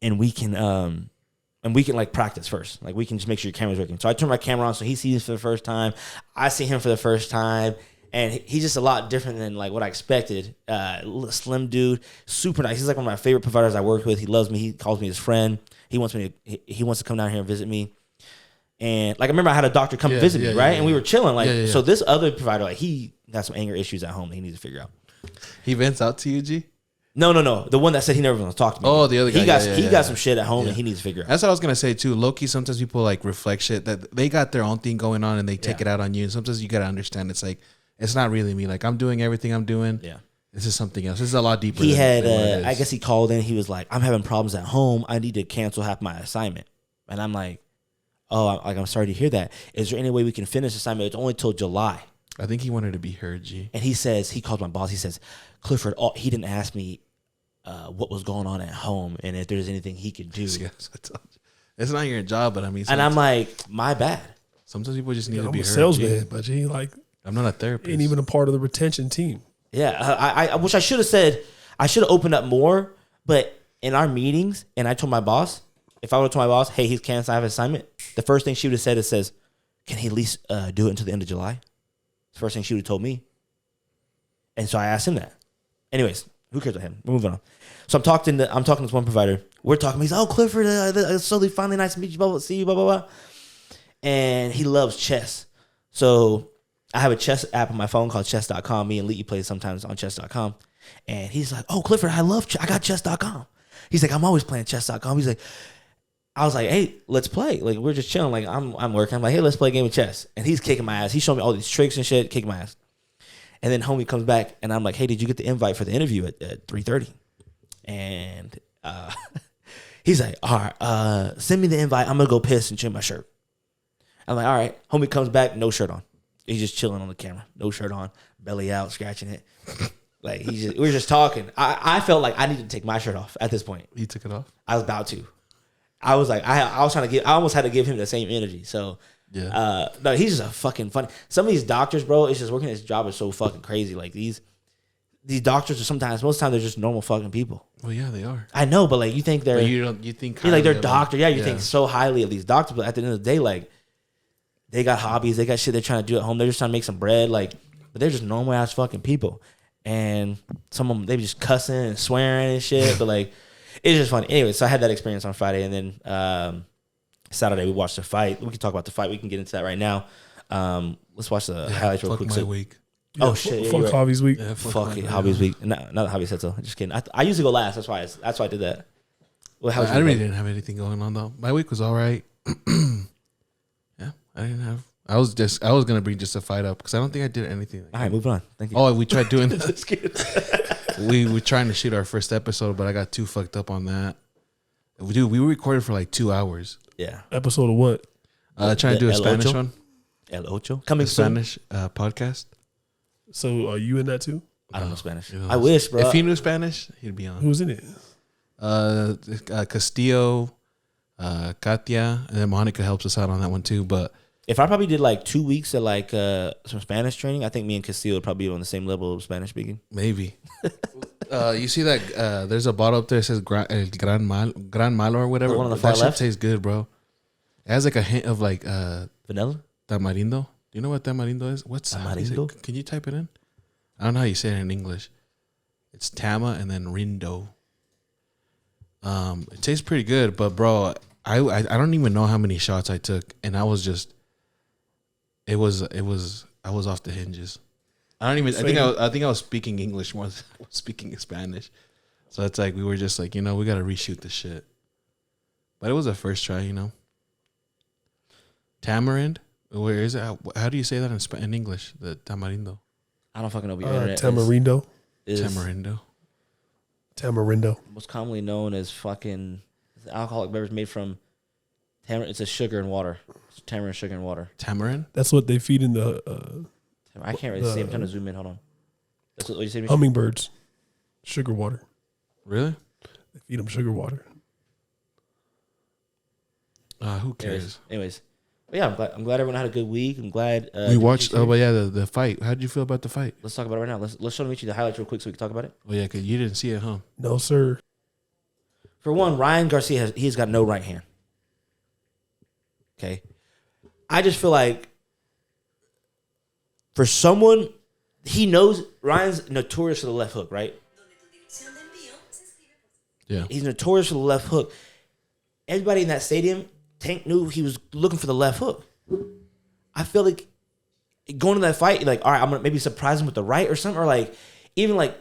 and we can like practice first. Like, we can just make sure your camera's working. So I turn my camera on, so he sees it for the first time. I see him for the first time, and he's just a lot different than like what I expected. Slim dude, super nice. He's like one of my favorite providers I work with. He loves me. He calls me his friend. He wants to come down here and visit me. And like, I remember I had a doctor come visit me, right? And we were chilling. Like, so this other provider, like, he got some anger issues at home that he needs to figure out. He vents out to you, G? No. The one that said he never wants to talk to me. Oh, the other guy. He got some shit at home that he needs to figure out. That's what I was going to say, too. Low-key, sometimes people, like, reflect shit that they got their own thing going on and they take it out on you. And sometimes you got to understand it's like, it's not really me. Like, I'm doing everything I'm doing. Yeah. This is something else. This is a lot deeper. He had, I guess he called in. He was like, I'm having problems at home. I need to cancel half my assignment. And I'm like, oh, I'm sorry to hear that. Is there any way we can finish the assignment? It's only till July. I think he wanted to be heard, G. And he calls my boss. He says, Clifford, he didn't ask me what was going on at home and if there's anything he could do. It's not your job, but I mean. And I'm like, my bad. Sometimes people just need to I'm be a heard. salesman, but he like I'm not a therapist. ain't even a part of the retention team. Yeah, I wish I should have said, I should have opened up more, but in our meetings, and I told my boss, if I would have told my boss, hey, he's canceled, I have an assignment, the first thing she would have said says, can he at least do it until the end of July? The first thing she would have told me. And so I asked him that. Anyways, who cares about him? We're moving on. So I'm talking to this one provider. We're talking. He's, oh, Clifford, it's so finally nice to meet you, blah, blah, see you, blah, blah, blah. And he loves chess. So I have a chess app on my phone called chess.com. Me and Lee play sometimes on chess.com. And he's like, oh, Clifford, I got chess.com. He's like, I'm always playing chess.com. He's like, I was like, hey, let's play. Like, we're just chilling. Like, I'm working. I'm like, hey, let's play a game of chess. And he's kicking my ass. He's showing me all these tricks and shit, kicking my ass. And then homie comes back, and I'm like, hey, did you get the invite for the interview at 3:30? And he's like, all right, send me the invite. I'm going to go piss and change my shirt. I'm like, all right. Homie comes back, no shirt on. He's just chilling on the camera. No shirt on, belly out, scratching it. Like, we were just talking. I felt like I needed to take my shirt off at this point. You took it off? I was about to. I was like, I almost had to give him the same energy. So, yeah. No, he's just a fucking funny. Some of these doctors, bro, it's just working this job is so fucking crazy. Like, these doctors are most of the time they're just normal fucking people. Well, yeah, they are. I know, but like, you think they're, you think you're like, they're doctor. Yeah, you think so highly of these doctors, but at the end of the day, like, they got hobbies, they got shit they're trying to do at home. They're just trying to make some bread, like, but they're just normal ass fucking people. And some of them, they be just cussing and swearing and shit, but like, it's just funny. Anyway, so I had that experience on Friday, and then Saturday we watched the fight. We can talk about the fight. We can get into that right now. Let's watch the highlights real quick. Fuck my week. Oh shit! Fuck right. Javi's week. Yeah, Fuck it, Javi's week. Not that Javi said so. Just kidding. I usually go last. That's why I did that. Well, I really didn't have anything going on though. My week was all right. Yeah, I didn't have. I was gonna bring just a fight up because I don't think I did anything. All right, moving on. Thank you. Oh, we tried doing this. we were trying to shoot our first episode, but I got too fucked up on that. Dude, we were recorded for like 2 hours. Yeah. Episode of what? Trying to do a Spanish Ocho? one. El Ocho coming Spanish podcast. So are you in that too? I don't know Spanish. You know, I wish, bro. If he knew Spanish, he'd be on. Who's in it? Castillo, Katia, and then Monica helps us out on that one too. But if I probably did like 2 weeks of like some Spanish training, I think me and Castillo would probably be on the same level of Spanish speaking. maybe. You see that there's a bottle up there that says Gran Malo or whatever. The one on the far that shit left? tastes good, bro. It has like a hint of like Vanilla? tamarindo. Do you know what tamarindo is? What's how do you say- Tamarindo? Can you type it in? I don't know how you say it in English. It's tama and then rindo. It tastes pretty good, but bro, I don't even know how many shots I took, and I was just, I was off the hinges. I think I was speaking English more than I was speaking Spanish. So it's like we were just like, we got to reshoot the shit. But it was a first try, Tamarind. Where is it? How do you say that in English? The tamarindo. I don't fucking know what your internet Tamarindo. is. Tamarindo. Tamarindo. Most commonly known as fucking alcoholic beverage made from tamarind. It's a sugar and water. It's tamarind, sugar, and water. Tamarind? That's what they feed in the I can't really see. I'm trying to zoom in. Hold on. That's what you say. hummingbirds. Sugar water. Really? They feed them sugar water. Who cares? Anyways. But yeah, I'm glad everyone had a good week. I'm glad We watched. Oh, but yeah, the fight. How did you feel about the fight? Let's talk about it right now. Let's show you the highlights real quick so we can talk about it. Oh yeah, cause you didn't see it, huh? No, sir. For one, Ryan Garcia he's got no right hand. Okay, I just feel like for someone, he knows Ryan's notorious for the left hook, right? Yeah. He's notorious for the left hook. Everybody in that stadium, Tank knew he was looking for the left hook. I feel like going to that fight, like, all right, I'm gonna maybe surprise him with the right or something, or like even like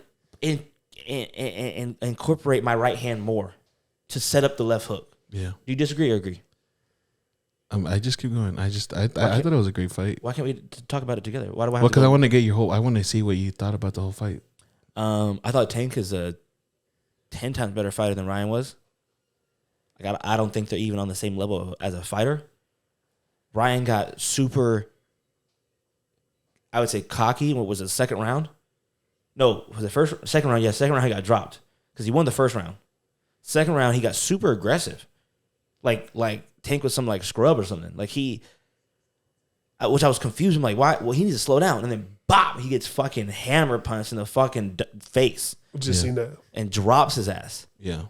incorporate my right hand more to set up the left hook. Yeah. Do you disagree or agree? I just keep going. I thought it was a great fight. Why can't we talk about it together? Why do I have Well, to because I go? want to get your whole. I want to see what you thought about the whole fight. I thought Tank is a 10 times better fighter than Ryan was. Like, I don't think they're even on the same level as a fighter. Ryan got super, I would say, cocky. What was it, the second round? No, was it second round? Yeah, second round he got dropped because he won the first round. Second round he got super aggressive, like Tank was some like scrub or something. Like which I was confused. I'm like, why? Well, he needs to slow down. And then bop, he gets fucking hammer punched in the fucking face. Just seen that. And drops his ass. Yeah.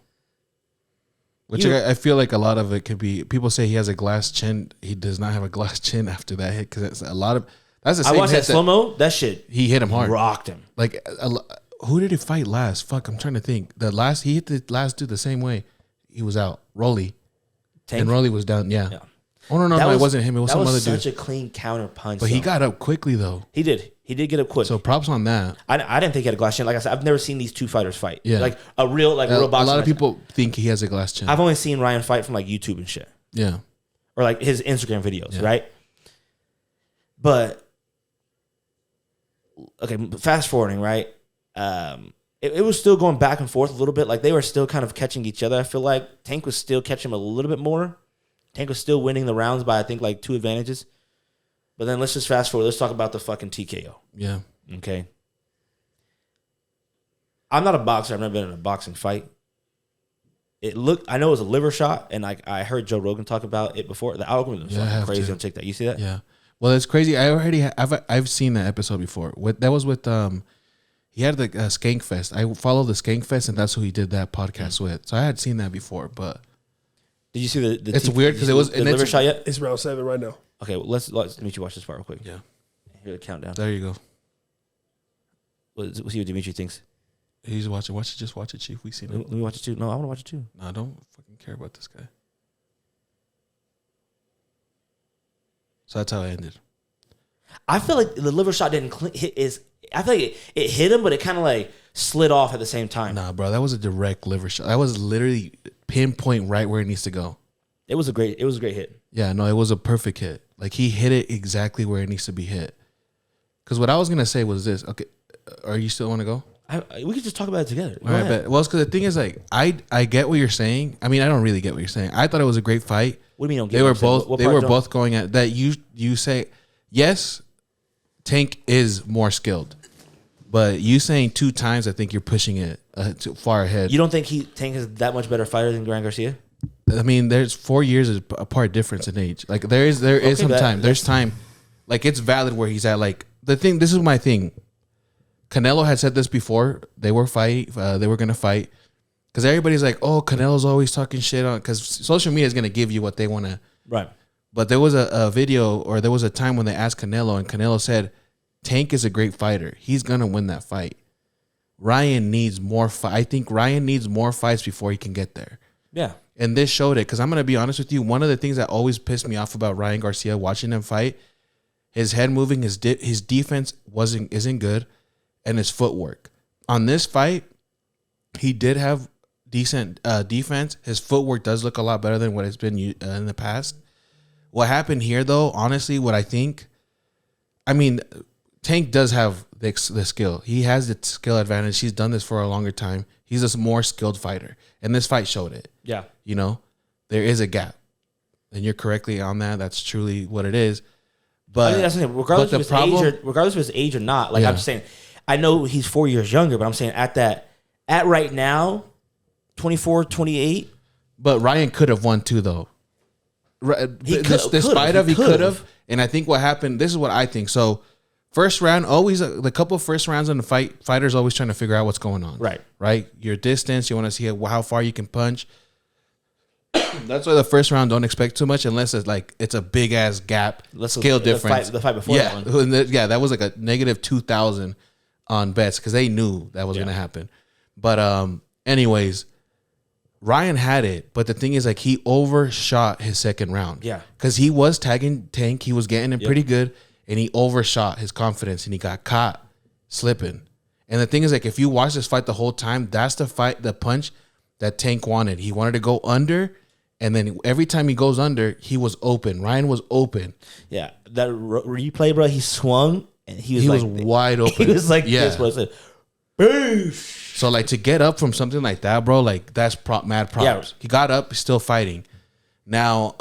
Which I feel like a lot of it could be, people say he has a glass chin. He does not have a glass chin after that hit because it's a lot of, that's the same I watched that slow-mo. That shit. He hit him hard. Rocked him. Like, who did he fight last? Fuck, I'm trying to think. He hit the last dude the same way. He was out. Rolly. Tank? And Rolly was down. Yeah. Oh, no, it wasn't him. It was some other dude. That was such a clean counter punch. But he got up quickly, though. He did. He did get up quick. So props on that. I didn't think he had a glass chin. Like I said, I've never seen these two fighters fight. Yeah. Like a real boxing. A lot of people think he has a glass chin. I've only seen Ryan fight from like YouTube and shit. Yeah. Or like his Instagram videos, right? But okay, fast forwarding, right? It was still going back and forth a little bit. Like they were still kind of catching each other. I feel like Tank was still catching him a little bit more. Tank was still winning the rounds by I think like 2 advantages. But then let's just fast forward. Let's talk about the fucking TKO. Yeah. Okay. I'm not a boxer. I've never been in a boxing fight. I know it was a liver shot, and I heard Joe Rogan talk about it before. The algorithm was fucking crazy on TikTok. You see that? Yeah. Well, it's crazy. I've seen that episode before. That was with he had the Skank Fest. I followed the Skank Fest, and that's who he did that podcast with. So I had seen that before, but did you see the? It's weird because it was the liver shot yet? It's round 7 right now. Okay, well, let's Dimitri watch this part real quick. Yeah. Hear the countdown. There you go. We'll see what Dimitri thinks. He's watching. Just watch it, Chief. We seen it. Let me watch it too. No, I want to watch it too. No, I don't fucking care about this guy. So that's how it ended. I feel like the liver shot didn't hit I feel like it hit him, but it kind of like slid off at the same time. Nah, bro, that was a direct liver shot. That was literally pinpoint right where it needs to go. It was a great hit. Yeah, no, it was a perfect hit. Like he hit it exactly where it needs to be hit. Because what I was gonna say was this. Okay, are you still want to go? We could just talk about it together. All right, bet. Well, it's because the thing is, like, I get what you're saying. I mean, I don't really get what you're saying. I thought it was a great fight. What do you mean? They were both going at that. You say yes. Tank is more skilled, but you saying 2 times, I think you're pushing it too far ahead. You don't think Tank is that much better fighter than Gran Garcia? I mean, there's 4 years apart difference in age. Like there is some time. There's time. Like it's valid where he's at. Like the thing. This is my thing. Canelo had said this before. They were gonna fight because everybody's like, oh, Canelo's always talking shit on because social media is gonna give you what they want to. Right. But there was a video or there was a time when they asked Canelo and Canelo said, Tank is a great fighter. He's gonna win that fight. Ryan needs more. I think Ryan needs more fights before he can get there. Yeah. And this showed it because I'm gonna be honest with you. One of the things that always pissed me off about Ryan Garcia watching him fight, his head moving, his defense isn't good, and his footwork. On this fight, he did have decent defense. His footwork does look a lot better than what it's been in the past. What happened here, though, honestly, what I think, I mean, Tank does have the skill. He has the skill advantage. He's done this for a longer time. He's a more skilled fighter. And this fight showed it. Yeah. You know, there is a gap. And you're correctly on that. That's truly what it is. But I mean, that's the thing. Regardless of his age or not, like I'm just saying, I know he's 4 years younger, but I'm saying at right now, 24, 28. But Ryan could have won too, though. He could have. And I think what happened, this is what I think. So first round, always the couple of first rounds in the fight, fighters always trying to figure out what's going on. Right. Your distance, you want to see how far you can punch. That's why the first round don't expect too much unless it's a big ass gap, scale difference. The fight before that one. That was like a negative 2,000 on bets because they knew that was going to happen. But anyways, Ryan had it, but the thing is, like, he overshot his second round. Yeah. Because he was tagging Tank. He was getting him pretty good, and he overshot his confidence, and he got caught slipping. And the thing is, like, if you watch this fight the whole time, that's the punch that Tank wanted. He wanted to go under, and then every time he goes under, he was open. Ryan was open. Yeah. That replay, bro, he swung, and he was wide open. He was like this, bro. It said, so, like, to get up from something like that, bro, like, that's mad props. Yeah. He got up, he's still fighting. Now,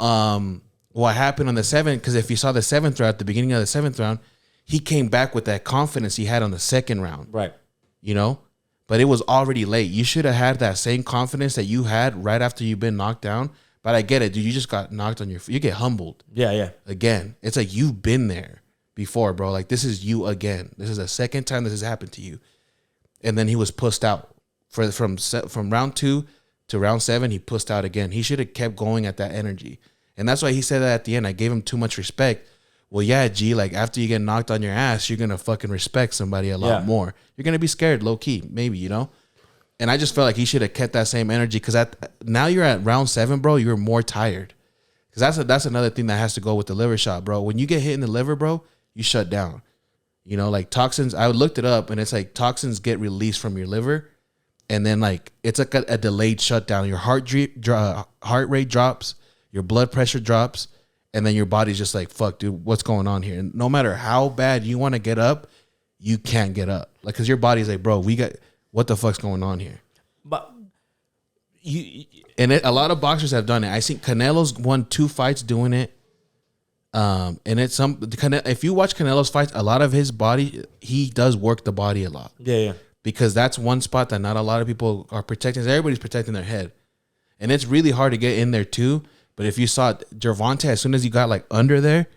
what happened on the 7th, because if you saw the 7th round, at the beginning of the 7th round, he came back with that confidence he had on the 2nd round. Right. You know? But it was already late. You should have had that same confidence that you had right after you've been knocked down. But I get it, dude. You just got knocked on your feet. You get humbled. Yeah. Again. It's like you've been there before, bro. Like, this is you again. This is the second time this has happened to you. And then he was pussed out. From round 2 to round 7, he pussed out again. He should have kept going at that energy. And that's why he said that at the end. I gave him too much respect. Well, yeah, G, like after you get knocked on your ass, you're going to fucking respect somebody a lot more. You're going to be scared, low key, maybe, you know? And I just felt like he should have kept that same energy because now you're at round 7, bro, you're more tired. Because that's another thing that has to go with the liver shot, bro. When you get hit in the liver, bro, you shut down. You know, like toxins, I looked it up and it's like toxins get released from your liver. And then like, it's like a delayed shutdown. Your heart rate drops. Your blood pressure drops, and then your body's just like, fuck, dude, what's going on here? And no matter how bad you want to get up, you can't get up. Like, because your body's like, bro, what the fuck's going on here? But a lot of boxers have done it. I think Canelo's won 2 fights doing it. And it's if you watch Canelo's fights, a lot of his body, he does work the body a lot. Yeah. Because that's one spot that not a lot of people are protecting. Everybody's protecting their head. And it's really hard to get in there too. But if you saw Gervonta, as soon as he got like under there,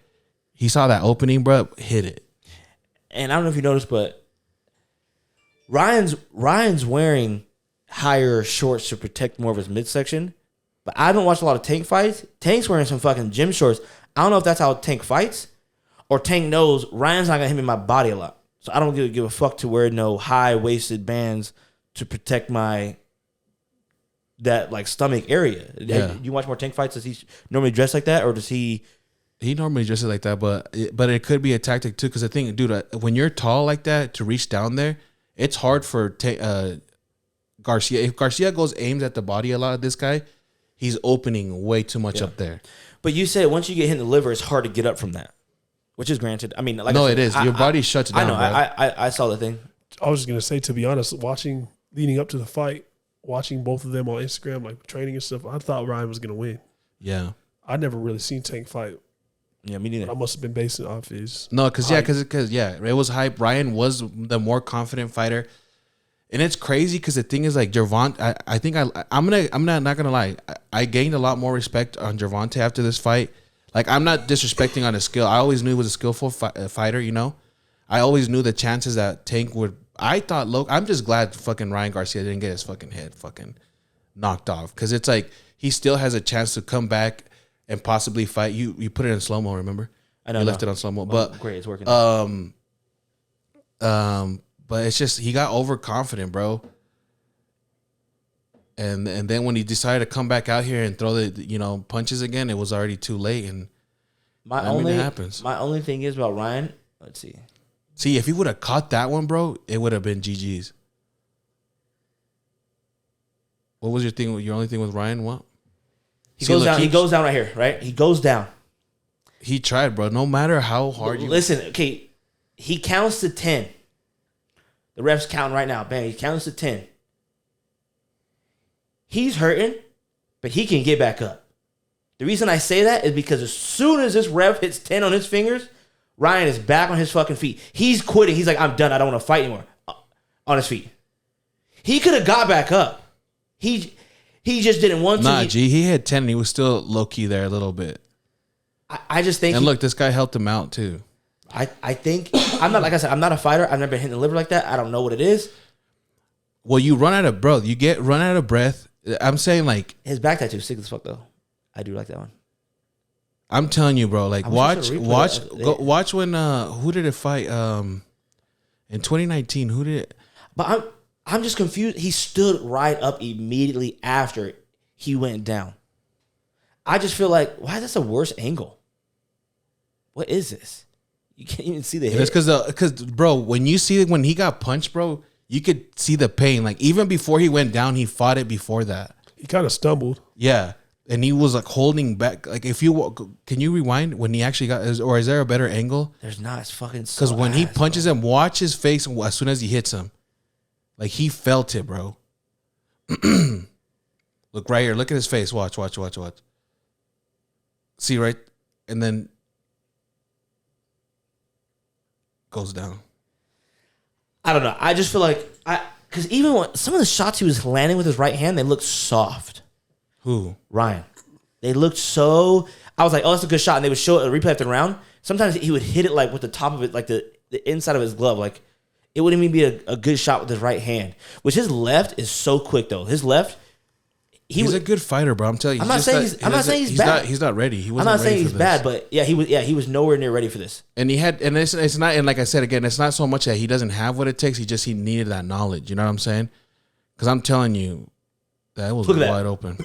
he saw that opening, bro, hit it. And I don't know if you noticed, but Ryan's wearing higher shorts to protect more of his midsection. But I don't watch a lot of Tank fights. Tank's wearing some fucking gym shorts. I don't know if that's how Tank fights, or Tank knows Ryan's not gonna hit me in my body a lot. So I don't give a fuck to wear no high waisted bands to protect that like stomach area. Yeah. You watch more Tank fights? Does he normally dress like that, or does he? He normally dresses like that, but it could be a tactic too. Because I think, dude, when you're tall like that to reach down there, it's hard for Garcia. If Garcia aims at the body a lot of this guy, he's opening way too much up there. But you said once you get hit in the liver, it's hard to get up from that, which is granted. I mean, like no, I said, it is. Your body shuts down. I know. Bro. I saw the thing. I was just gonna say, to be honest, leading up to the fight, watching both of them on Instagram, like training and stuff, I thought Ryan was gonna win. Yeah, I never really seen Tank fight. Yeah, me neither. I must have been basing it off his. No, because it was hype. Ryan was the more confident fighter, and it's crazy because the thing is like Gervonta. I think I'm not gonna lie. I gained a lot more respect on Gervonta after this fight. Like, I'm not disrespecting on his skill. I always knew he was a skillful fighter. You know, I always knew the chances that Tank would. I thought, I'm just glad fucking Ryan Garcia didn't get his fucking head fucking knocked off, because it's like he still has a chance to come back and possibly fight. You put it in slow mo, remember? I know. You left it on slow mo, but great, it's working. But it's just he got overconfident, bro. And then when he decided to come back out here and throw the punches again, it was already too late. And it happens. My only thing is about Ryan. Let's see. See, if he would have caught that one, bro, it would have been GG's. What was your thing? Your only thing with Ryan? What? He goes down. He goes down right here, right? He goes down. He tried, bro. No matter how hard you listen. Okay, he counts to 10. The ref's counting right now. Bang! He counts to 10. He's hurting, but he can get back up. The reason I say that is because as soon as this ref hits 10 on his fingers, Ryan is back on his fucking feet. He's quitting. He's like, I'm done. I don't want to fight anymore. On his feet. He could have got back up. He just didn't want to. Nah, he had 10 and he was still low-key there a little bit. I just think... And look, this guy helped him out too. I think... I'm not, like I said, I'm not a fighter. I've never been hit in the liver like that. I don't know what it is. Well, you run out of... Bro, you get run out of breath. I'm saying like... His back tattoo is sick as fuck though. I do like that one. I'm telling you, bro. Like, watch when... who did it fight? In 2019, who did it... But I'm just confused. He stood right up immediately after he went down. I just feel like, why is this a worse angle? What is this? You can't even see the head. It's because bro, when he got punched, bro, you could see the pain. Like, even before he went down, he fought it before that. He kind of stumbled. Yeah. And he was like holding back. Like, can you rewind when he actually got, or is there a better angle? There's not. It's fucking so because when he punches him, watch his face as soon as he hits him. Like, he felt it, bro. Look right here. Look at his face. Watch. See, right? and then goes down. I don't know. I just feel like because even when some of the shots he was landing with his right hand, they looked soft. Who? Ryan. They looked so. I was like, oh, that's a good shot, and they would show it a replay after the round. Sometimes he would hit it like with the top of it, like the inside of his glove, like it wouldn't even be a good shot with his right hand. Which his left is so quick though. His left. He's a good fighter, bro. I'm telling you. I'm not saying he's bad. He's not ready. I'm not saying he's bad, but yeah, he was nowhere near ready for this. And it's not. And like I said again, it's not so much that he doesn't have what it takes. He needed that knowledge. You know what I'm saying? Because I'm telling you, that was wide open.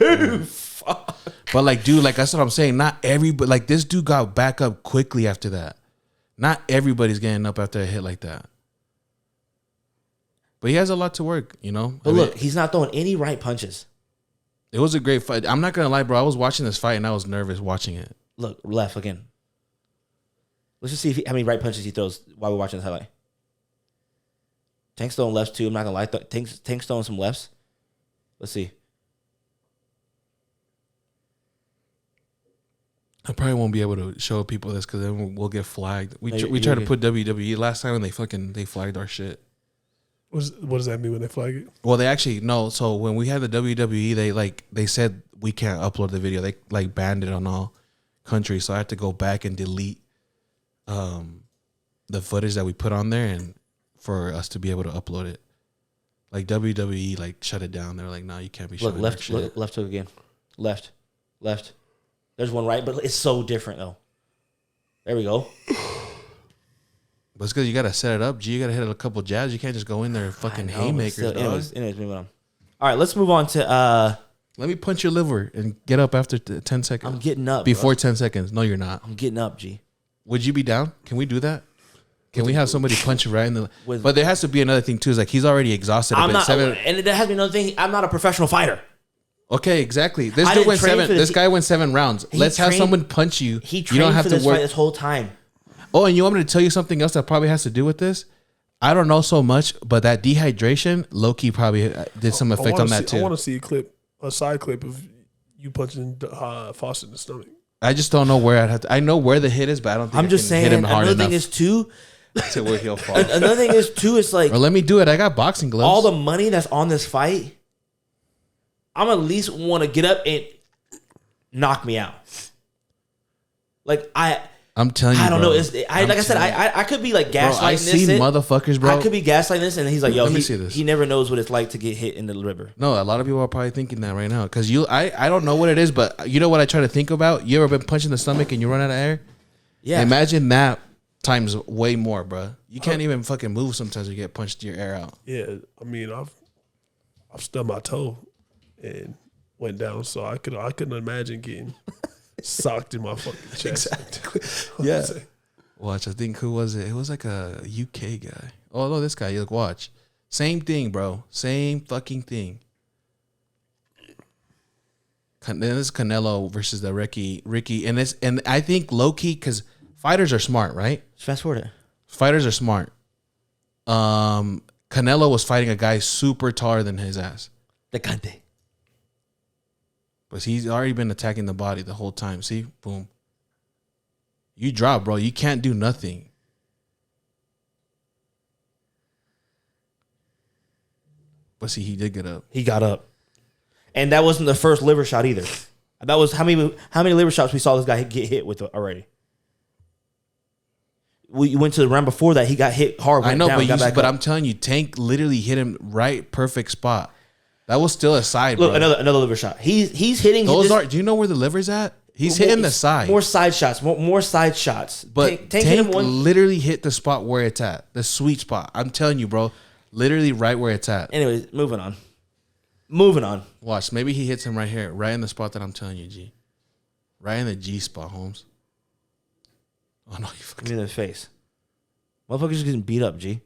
But like, dude, like that's what I'm saying. Not everybody. Like this dude got back up quickly after that. Not everybody's getting up after a hit like that. But he has a lot to work, you know. But look, he's not throwing any right punches. It was a great fight. I'm not gonna lie, bro. I was watching this fight and I was nervous watching it. Look, left again. Let's just see how many right punches he throws while we're watching this highlight. Tank's throwing lefts too. I'm not gonna lie. Tank's throwing some lefts. Let's see. I probably won't be able to show people this because then we'll get flagged. We tried to put WWE last time and they flagged our shit. What does that mean when they flag it? Well, they actually no. So when we had the WWE, they said we can't upload the video. They like banned it on all countries. So I had to go back and delete the footage that we put on there and for us to be able to upload it. Like WWE like shut it down. They were like, no, you can't be showing left. that shit. Look, left hook again. Left. There's one right, but it's so different though. There we go. But it's because you got to set it up. You got to hit a couple jabs. You can't just go in there and fucking haymakers, dog. Anyways, move on. All right, let's move on to... Let me punch your liver and get up after 10 seconds. I'm getting up, Before bro. 10 seconds. No, you're not. I'm getting up, G. Would you be down? Can we do that? Can we have somebody punch you right in the... But there has to be another thing, too. Is like he's already exhausted. I'm not... And there has to be another thing. I'm not a professional fighter. Okay, exactly. This guy went 7 rounds. Let's have someone punch you. He trained for this fight this whole time. Oh, and you want me to tell you something else that probably has to do with this? I don't know so much, but that dehydration, low-key probably did some effect on that too. I want to see a side clip of you punching Fossie in the stomach. I just don't know where I'd have to. I know where the hit is, but I don't think I can hit him hard enough. Another thing is too. To where he'll fall. Another thing is too. It's like, or let me do it. I got boxing gloves. All the money that's on this fight, I'm at least want to get up and knock me out. Like I'm telling you, I don't bro. know. Like I said, I could be like gaslighting I this. see motherfuckers, bro. I could be gaslighting this, and he's like, "Yo, let me see this. He never knows what it's like to get hit in the liver." No, a lot of people are probably thinking that right now because I don't know what it is, but you know what I try to think about. You ever been punched in the stomach and you run out of air? Yeah. Imagine that times way more, bro. You can't even fucking move sometimes. You get punched your air out. Yeah, I mean, I've stubbed my toe and went down, so I couldn't imagine getting socked in my fucking chest. Exactly. Yeah. Watch, I think who was it? It was like a UK guy. Oh no, this guy. You look, watch. Same thing, bro. Same fucking thing. Then this is Canelo versus the Ricky, and I think low key because fighters are smart, right? Fast forward it. Fighters are smart. Canelo was fighting a guy super taller than his ass. The Cante. But he's already been attacking the body the whole time. See, boom. You drop, bro. You can't do nothing. But see, he did get up. He got up, and that wasn't the first liver shot either. That was how many liver shots we saw this guy get hit with already. We went to the round before that. He got hit hard. I know, but I'm telling you, Tank literally hit him right, perfect spot. That was still a side. Look, bro. another liver shot. He's hitting. Those are. Do you know where the liver's at? He's hitting the side. More side shots. More side shots. But Tank literally hit the spot where it's at. The sweet spot. I'm telling you, bro. Literally right where it's at. Anyways, moving on. Watch. Maybe he hits him right here. Right in the spot that I'm telling you, G. Right in the G spot, Holmes. Oh, no. You fucking... in the face. Motherfuckers just getting beat up, G.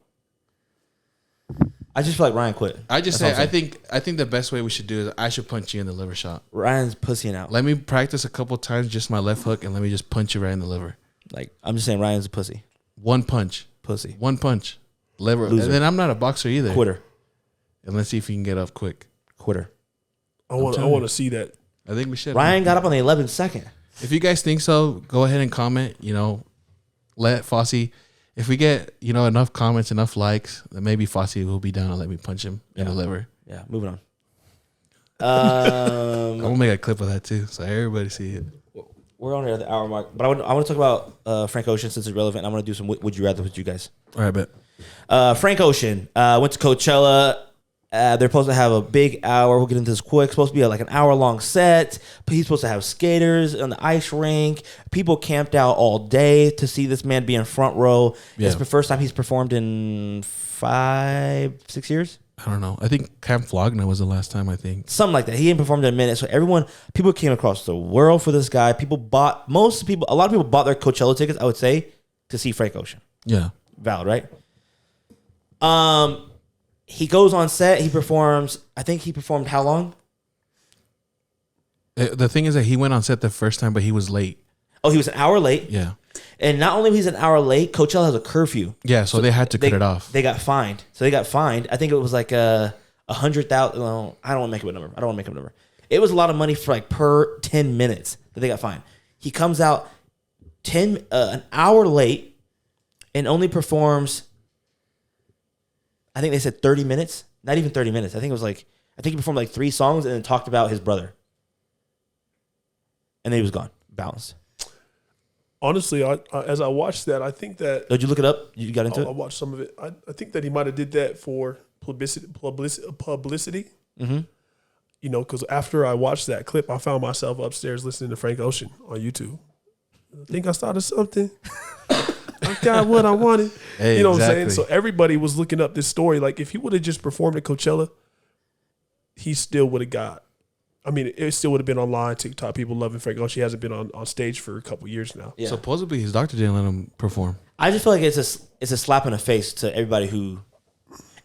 I just feel like Ryan quit. I think the best way we should do is I should punch you in the liver shot. Ryan's pussying out. Let me practice a couple times, just my left hook, and let me just punch you right in the liver. Like, I'm just saying Ryan's a pussy. One punch. Pussy. One punch. Liver. Loser. And then I'm not a boxer either. Quitter. And let's see if you can get up quick. Quitter. I want to see that. I think we should. Ryan got up on the 11th second. If you guys think so, go ahead and comment. You know, let Fossie. If we get enough comments, enough likes, then maybe Fossie will be down and let me punch him in the liver. Yeah, moving on. I'm gonna make a clip of that too, so everybody see it. We're on the hour mark, but I want to talk about Frank Ocean since it's relevant. I'm going to do some would you rather with you guys. All right, bet. Frank Ocean went to Coachella. They're supposed to have a big hour. We'll get into this quick. It's supposed to be like an hour-long set. But he's supposed to have skaters on the ice rink. People camped out all day to see this man be in front row. Yeah. It's the first time he's performed in 5-6 years. I don't know. I think Camp Flogna was the last time, I think. Something like that. He hadn't performed in a minute. So people came across the world for this guy. A lot of people bought their Coachella tickets, I would say, to see Frank Ocean. Yeah. Valid, right? He goes on set. He performs. I think he performed how long? The thing is that he went on set the first time, but he was late. Oh, he was an hour late? Yeah. And not only was he an hour late, Coachella has a curfew. Yeah, so they had to cut it off. They got fined. I think it was like $100,000. Well, I don't want to make up a number. It was a lot of money for like per 10 minutes that they got fined. He comes out an hour late and only performs, I think they said 30 minutes. Not even 30 minutes. I think he performed like 3 songs and then talked about his brother. And then he was gone. Bounced. Honestly, as I watched that, I think that... Did you look it up? You got into it? I watched some of it. I think that he might have did that for publicity. Mm-hmm. You know, because after I watched that clip, I found myself upstairs listening to Frank Ocean on YouTube. I think I started something. I got what I wanted. Hey, you know exactly. what I'm saying? So everybody was looking up this story. Like, if he would have just performed at Coachella, he still would have got... I mean, it still would have been online, TikTok, people loving Frank Ocean. He hasn't been on stage for a couple years now. Yeah. Supposedly his doctor didn't let him perform. I just feel like it's a slap in the face to everybody who...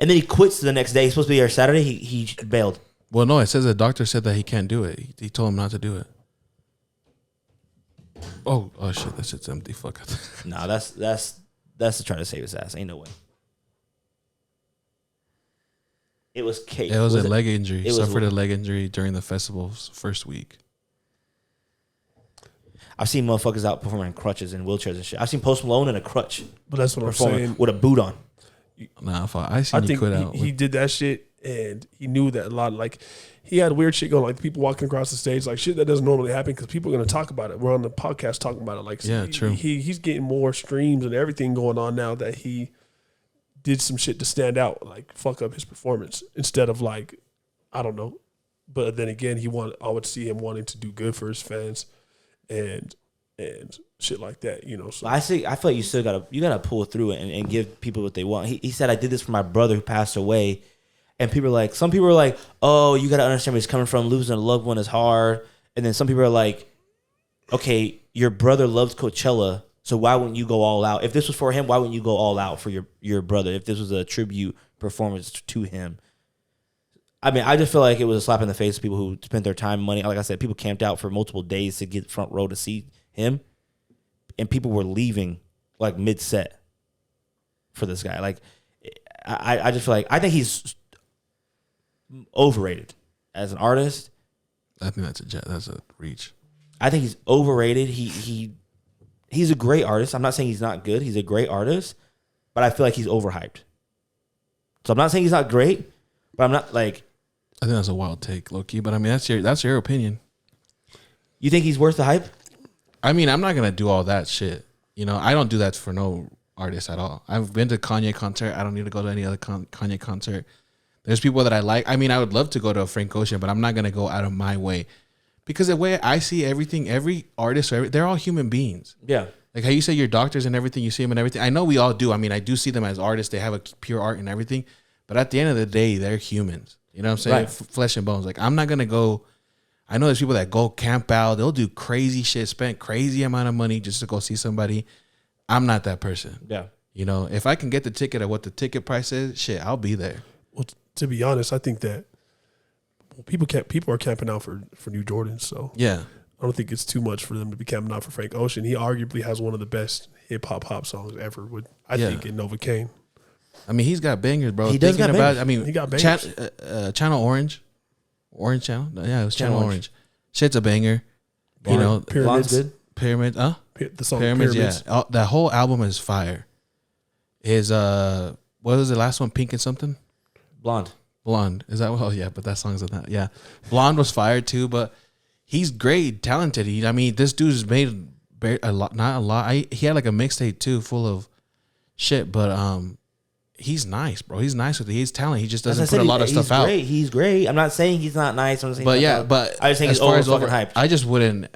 And then he quits the next day. He's supposed to be there Saturday. He bailed. Well, no, it says the doctor said that he can't do it. He told him not to do it. Oh shit, that shit's empty. Fuck it. Nah, that's to try to save his ass. Ain't no way. It was cake. It was a leg injury. He suffered a leg injury during the festival's first week. I've seen motherfuckers out performing in crutches and wheelchairs and shit. I've seen Post Malone in a crutch. But that's what I'm saying. With a boot on. Nah, I seen you quit out. He did that shit and he knew that a lot. Like, he had weird shit going, like people walking across the stage, like shit that doesn't normally happen because people are going to talk about it. We're on the podcast talking about it. Like, yeah, true. He's getting more streams and everything going on now that he did some shit to stand out, like fuck up his performance instead of like, I don't know. But then again, I would see him wanting to do good for his fans and shit like that, you know. So I feel like you still gotta pull through it and give people what they want. He said, I did this for my brother who passed away. And some people are like, oh, you gotta understand where he's coming from. Losing a loved one is hard. And then some people are like, okay, your brother loves Coachella, so why wouldn't you go all out? If this was for him, why wouldn't you go all out for your brother? If this was a tribute performance to him. I mean, I just feel like it was a slap in the face to people who spent their time, money. Like I said, people camped out for multiple days to get front row to see him. And people were leaving like mid-set for this guy. Like, I just feel like, I think he's overrated as an artist. I think that's a reach. I think he's overrated. He's a great artist. I'm not saying he's not good. He's a great artist, but I feel like he's overhyped. So I'm not saying he's not great, but I'm not like... I think that's a wild take, low-key, but I mean, that's your opinion. You think he's worth the hype? I mean, I'm not going to do all that shit. You know, I don't do that for no artist at all. I've been to Kanye concert. I don't need to go to any other Kanye concert. There's people that I like. I mean, I would love to go to a Frank Ocean, but I'm not going to go out of my way. Because the way I see everything, every artist, they're all human beings. Yeah. Like how you say your doctors and everything, you see them and everything. I know we all do. I mean, I do see them as artists. They have a pure art and everything. But at the end of the day, they're humans. You know what I'm saying? Right. Flesh and bones. Like, I'm not going to go. I know there's people that go camp out. They'll do crazy shit, spend crazy amount of money just to go see somebody. I'm not that person. Yeah. You know, if I can get the ticket at what the ticket price is, shit, I'll be there. Well, to be honest, I think that people are camping out for new Jordans. So yeah, I don't think it's too much for them to be camping out for Frank Ocean. He arguably has one of the best hip hop songs ever. I think in Novocaine. I mean, he's got bangers, bro. He does got bangers. I mean, he got bangers. Channel Orange Channel. Yeah, it was Channel Orange. Shit's a banger. You know, Pyramids. Blonde's good. Pyramid, The song Pyramids, Pyramids. yeah. That whole album is fire. Is what was the last one? Pink and something? Blonde. Is that oh yeah, but that song's on that. Yeah. Blonde was fire too, but he's great, talented. I mean, this dude's made a lot, not a lot. He had like a mixtape too, full of shit, but he's nice, bro. He's nice with it. He's talented. He just doesn't put a lot of stuff out. He's great. I'm not saying he's not nice. I'm saying But yeah, but I just think he's over fucking hyped. I just wouldn't.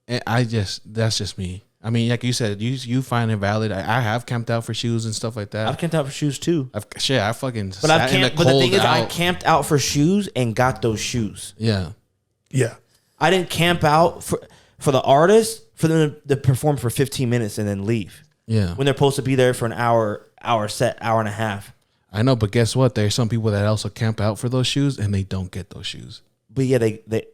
That's just me. I mean, like you said, you find it valid. I have camped out for shoes and stuff like that. I've camped out for shoes too. I fucking. But I've camped. But the thing is, I out. camped out for shoes and got those shoes. Yeah. Yeah. I didn't camp out for the artist for them to perform for 15 minutes and then leave. Yeah. When they're supposed to be there for an hour set, hour and a half. I know, but guess what? There's some people that also camp out for those shoes and they don't get those shoes. But yeah,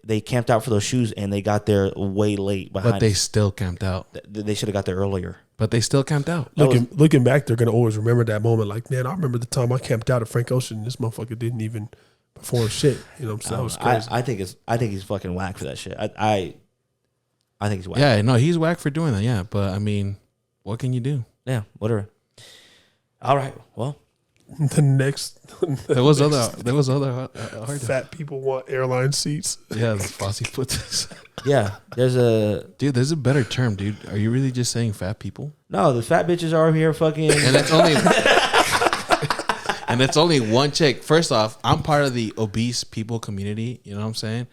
they camped out for those shoes and they got there way late behind. But they still camped out. They should have got there earlier. But they still camped out. Looking back, they're gonna always remember that moment. Like, man, I remember the time I camped out at Frank Ocean. This motherfucker didn't even perform shit. You know what I'm saying? That was crazy. I think he's fucking whack for that shit. I think he's whack. Yeah, no, he's whack for doing that. Yeah, but I mean, what can you do? Yeah, whatever. All right. Well, The next, There was other hard. fat people want airline seats. Yeah, Fossie put this. yeah. There's There's a better term, dude. Are you really just saying fat people? no. The fat bitches are over here fucking. And it's only and it's only one chick. First off, I'm part of the obese people community. You know what I'm saying?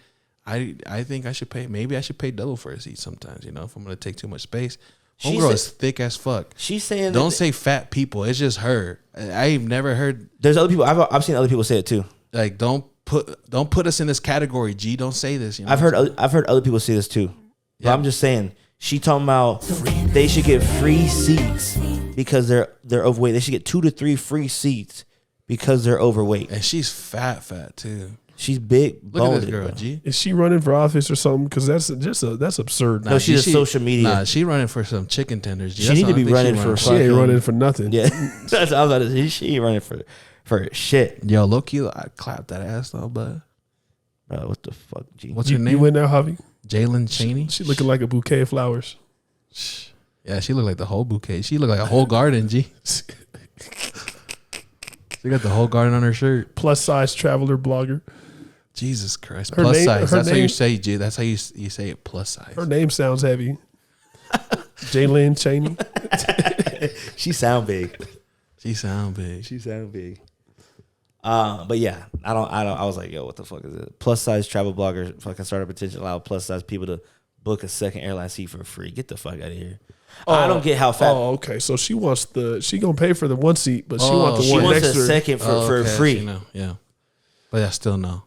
I think I should pay. Maybe I should pay double for a seat sometimes. You know, if I'm gonna take too much space. Homegirl is thick as fuck. She's saying don't say fat people. It's just her. I've never heard. There's other people. I've seen other people say it too. Like don't put us in this category. G, don't say this. You know I've heard other people say this too. But Yeah. I'm just saying. She talking about they should get free seats because they're overweight. They should get 2 to 3 free seats because they're overweight. And she's fat too. She's big. Look at this boned, girl, bro. G. Is she running for office or something? Because that's absurd. No, she's a social media. Nah, she running for some chicken tenders. G. She That's need to the be only thing running for She ain't fucking- running for nothing. Yeah, that's I was about to say. She ain't running for shit. Yo, low key, I clapped that ass though, but Bro, what the fuck, G? what's her You name? went there, Javi? Jalen Chaney. She looking like a bouquet of flowers. Yeah, she looked like the whole bouquet. She looked like a whole garden. G. She got the whole garden on her shirt. Plus size traveler blogger. Jesus Christ. Her Plus name- size. her That's how you name- say, G. That's how you say it. Plus size. Her name sounds heavy. Jalen Chaney. She sound big. She sound big. She sound big. But yeah, I don't. I was like, yo, what the fuck is it? Plus size travel blogger fucking startup petition allow plus size people to book a second airline seat for free. Get the fuck out of here. I don't get how fat. Oh, okay. So she gonna pay for the one seat, but she wants the She one wants next to a her. second for Okay, free. she know, yeah. But I still know.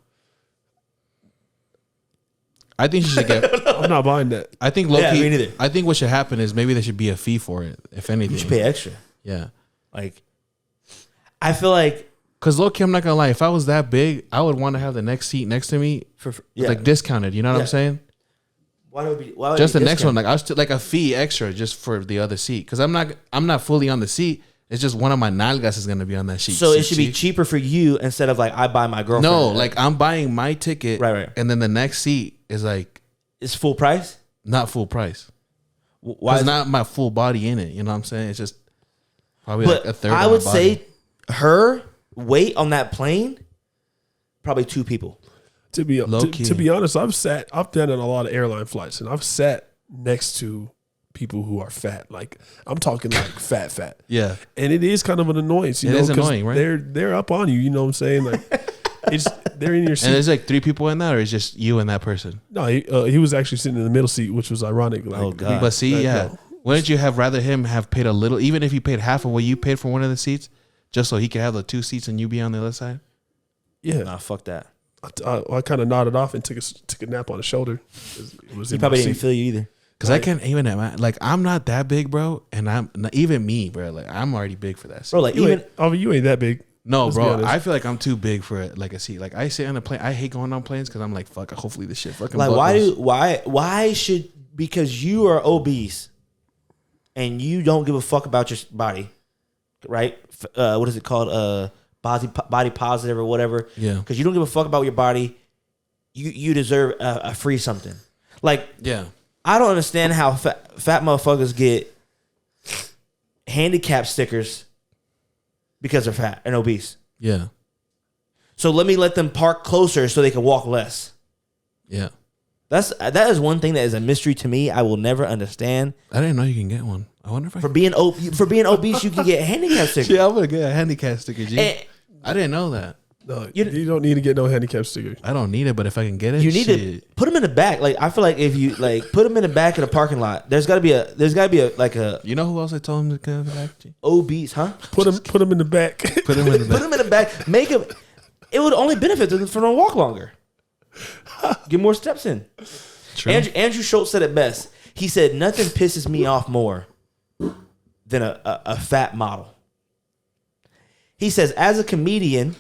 I think she should get. I'm not buying that. I think Yeah, low-key, me neither. I think what should happen is maybe there should be a fee for it, if anything. You should pay extra. Yeah. Like, I feel like Because low-key, I'm not going to lie. If I was that big, I would want to have the next seat next to me like discounted. You know what Yeah. I'm saying? why would it Just be the next one. discounted? Like I was like a fee extra just for the other seat. Because I'm not fully on the seat. It's just one of my nalgas is going to be on that seat. So it should be cheaper for you instead of like I buy my girlfriend. No, like I'm buying my ticket. Right. And then the next seat is like it's full price. not full price. Why? It's is- not my full body in it. You know what I'm saying? It's just probably But like a third. I of would my body. say her weight on that plane, probably 2 people. To be Low-key. to be honest, I've done on a lot of airline flights, and I've sat next to people who are fat. Like I'm talking like fat. Yeah. And it is kind of an annoyance. You It know, is 'cause annoying, right? They're up on you. You know what I'm saying? Like they're in your And seat. there's like 3 people in that, or it's just you and that person. No, he was actually sitting in the middle seat, which was ironic. Like, Oh, God. But see, Like, yeah, no. wouldn't you have rather him have paid a little, even if he paid half of what you paid for one of the seats, just so he could have the 2 seats and you be on the other side? Yeah, Nah, fuck that. I kind of nodded off and took a nap on the shoulder. It was He in probably my didn't seat. feel you either. Because I can't even imagine. Like I'm not that big, bro, and I'm not, even me, bro. Like I'm already big for that seat. Bro, like You ain't that big. No, Let's be bro. honest. I feel like I'm too big for like a seat. Like I sit on a plane. I hate going on planes because I'm like, fuck. Hopefully this shit fucking. like buckles. why should, because you are obese and you don't give a fuck about your body, right? What is it called? Body positive or whatever. Yeah. Because you don't give a fuck about your body. You deserve a free something. Like Yeah. I don't understand how fat motherfuckers get handicap stickers because they're fat and obese. Yeah. So let them park closer so they can walk less. Yeah. That is one thing that is a mystery to me. I will never understand. I didn't know you can get one. I wonder if I for being obese, you can get a handicap sticker. Yeah, I'm gonna get a handicap sticker, G. I didn't know that. No, you don't need to get no handicap sticker. I don't need it, but if I can get it, you need to put them in the back. Like I feel like if you like put them in the back of the parking lot, there's gotta be a like a. You know who else I told him to come back? Obese, huh? Put them in the back. Put them in the back. Put them in the back. Make them. It would only benefit them for them to walk longer. Get more steps in. True. Andrew Schultz said it best. He said, "Nothing pisses me off more than a fat model." He says, "As a comedian,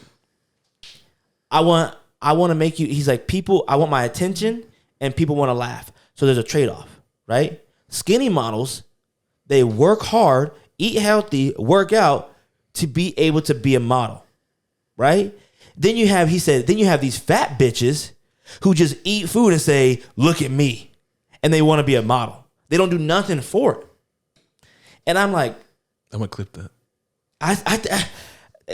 I want to make you." He's like, "People, I want my attention, and people want to laugh. So there's a trade-off, right? Skinny models, they work hard, eat healthy, work out to be able to be a model, right? Then you have these fat bitches who just eat food and say, 'Look at me,' and they want to be a model. They don't do nothing for it." And I'm like, I'm gonna clip that.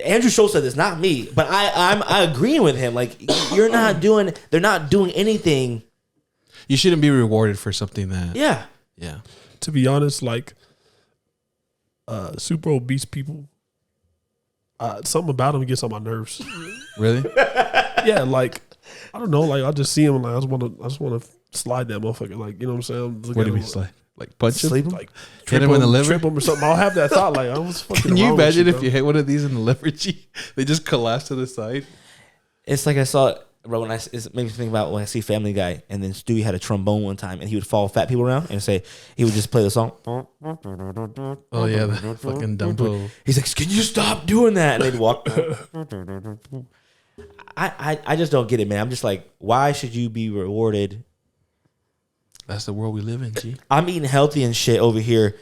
Andrew Schultz said this, not me, but I'm agreeing with him. Like, they're not doing anything. You shouldn't be rewarded for something that. Yeah. To be honest, like super obese people, something about them gets on my nerves. Really? Yeah, like I don't know, like I just see him and like I just want to slide that motherfucker. Like, you know what I'm saying? What do you mean slide? Like punch him? Sleep him? Like Hit him in the liver? trip him or something. I'll have that thought. Like, I was fucking. Can you wrong with imagine if bro? you hit one of these in the liver, G? They just collapse to the side. It's like I saw, bro, it makes me think about when I see Family Guy, and then Stewie had a trombone one time, and he would follow fat people around and say, he would just play the song. Oh, yeah, the fucking Dumbo. He's like, "Can you stop doing that?" And they'd walk. I just don't get it, man. I'm just like, why should you be rewarded? That's the world we live in, G. I'm eating healthy and shit over here,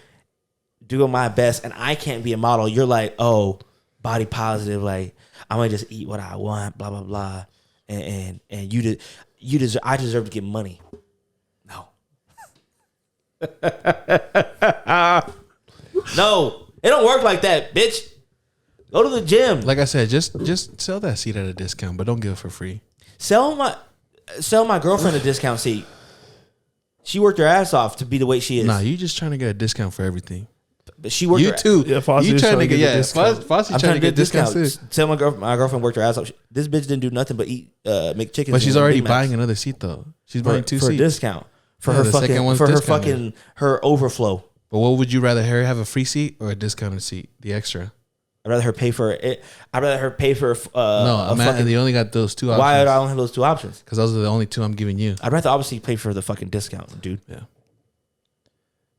doing my best, and I can't be a model. You're like, oh, body positive, like I'm gonna just eat what I want, blah blah blah, and you deserve. I deserve to get money. No, no, it don't work like that, bitch. Go to the gym. Like I said, just sell that seat at a discount, but don't give it for free. Sell my girlfriend a discount seat. She worked her ass off to be the way she is. Nah, you just trying to get a discount for everything. But she worked. You too. Yeah, Fossie you is trying to get a discount. Fossie I'm trying to get discounts too. Tell my girlfriend worked her ass off. This bitch didn't do nothing but eat make chicken. But she's already buying another seat though. She's buying two for seats a discount for Yeah, her the fucking second one's for her discounted. fucking her overflow. But what would you rather, her have a free seat or a discounted seat? The extra. I'd rather her pay for it. I'd rather her pay for No, I'm at, they only got those two options. why would I only have those two options? Because those are the only two I'm giving you. I'd rather obviously pay for the fucking discount, dude. Yeah.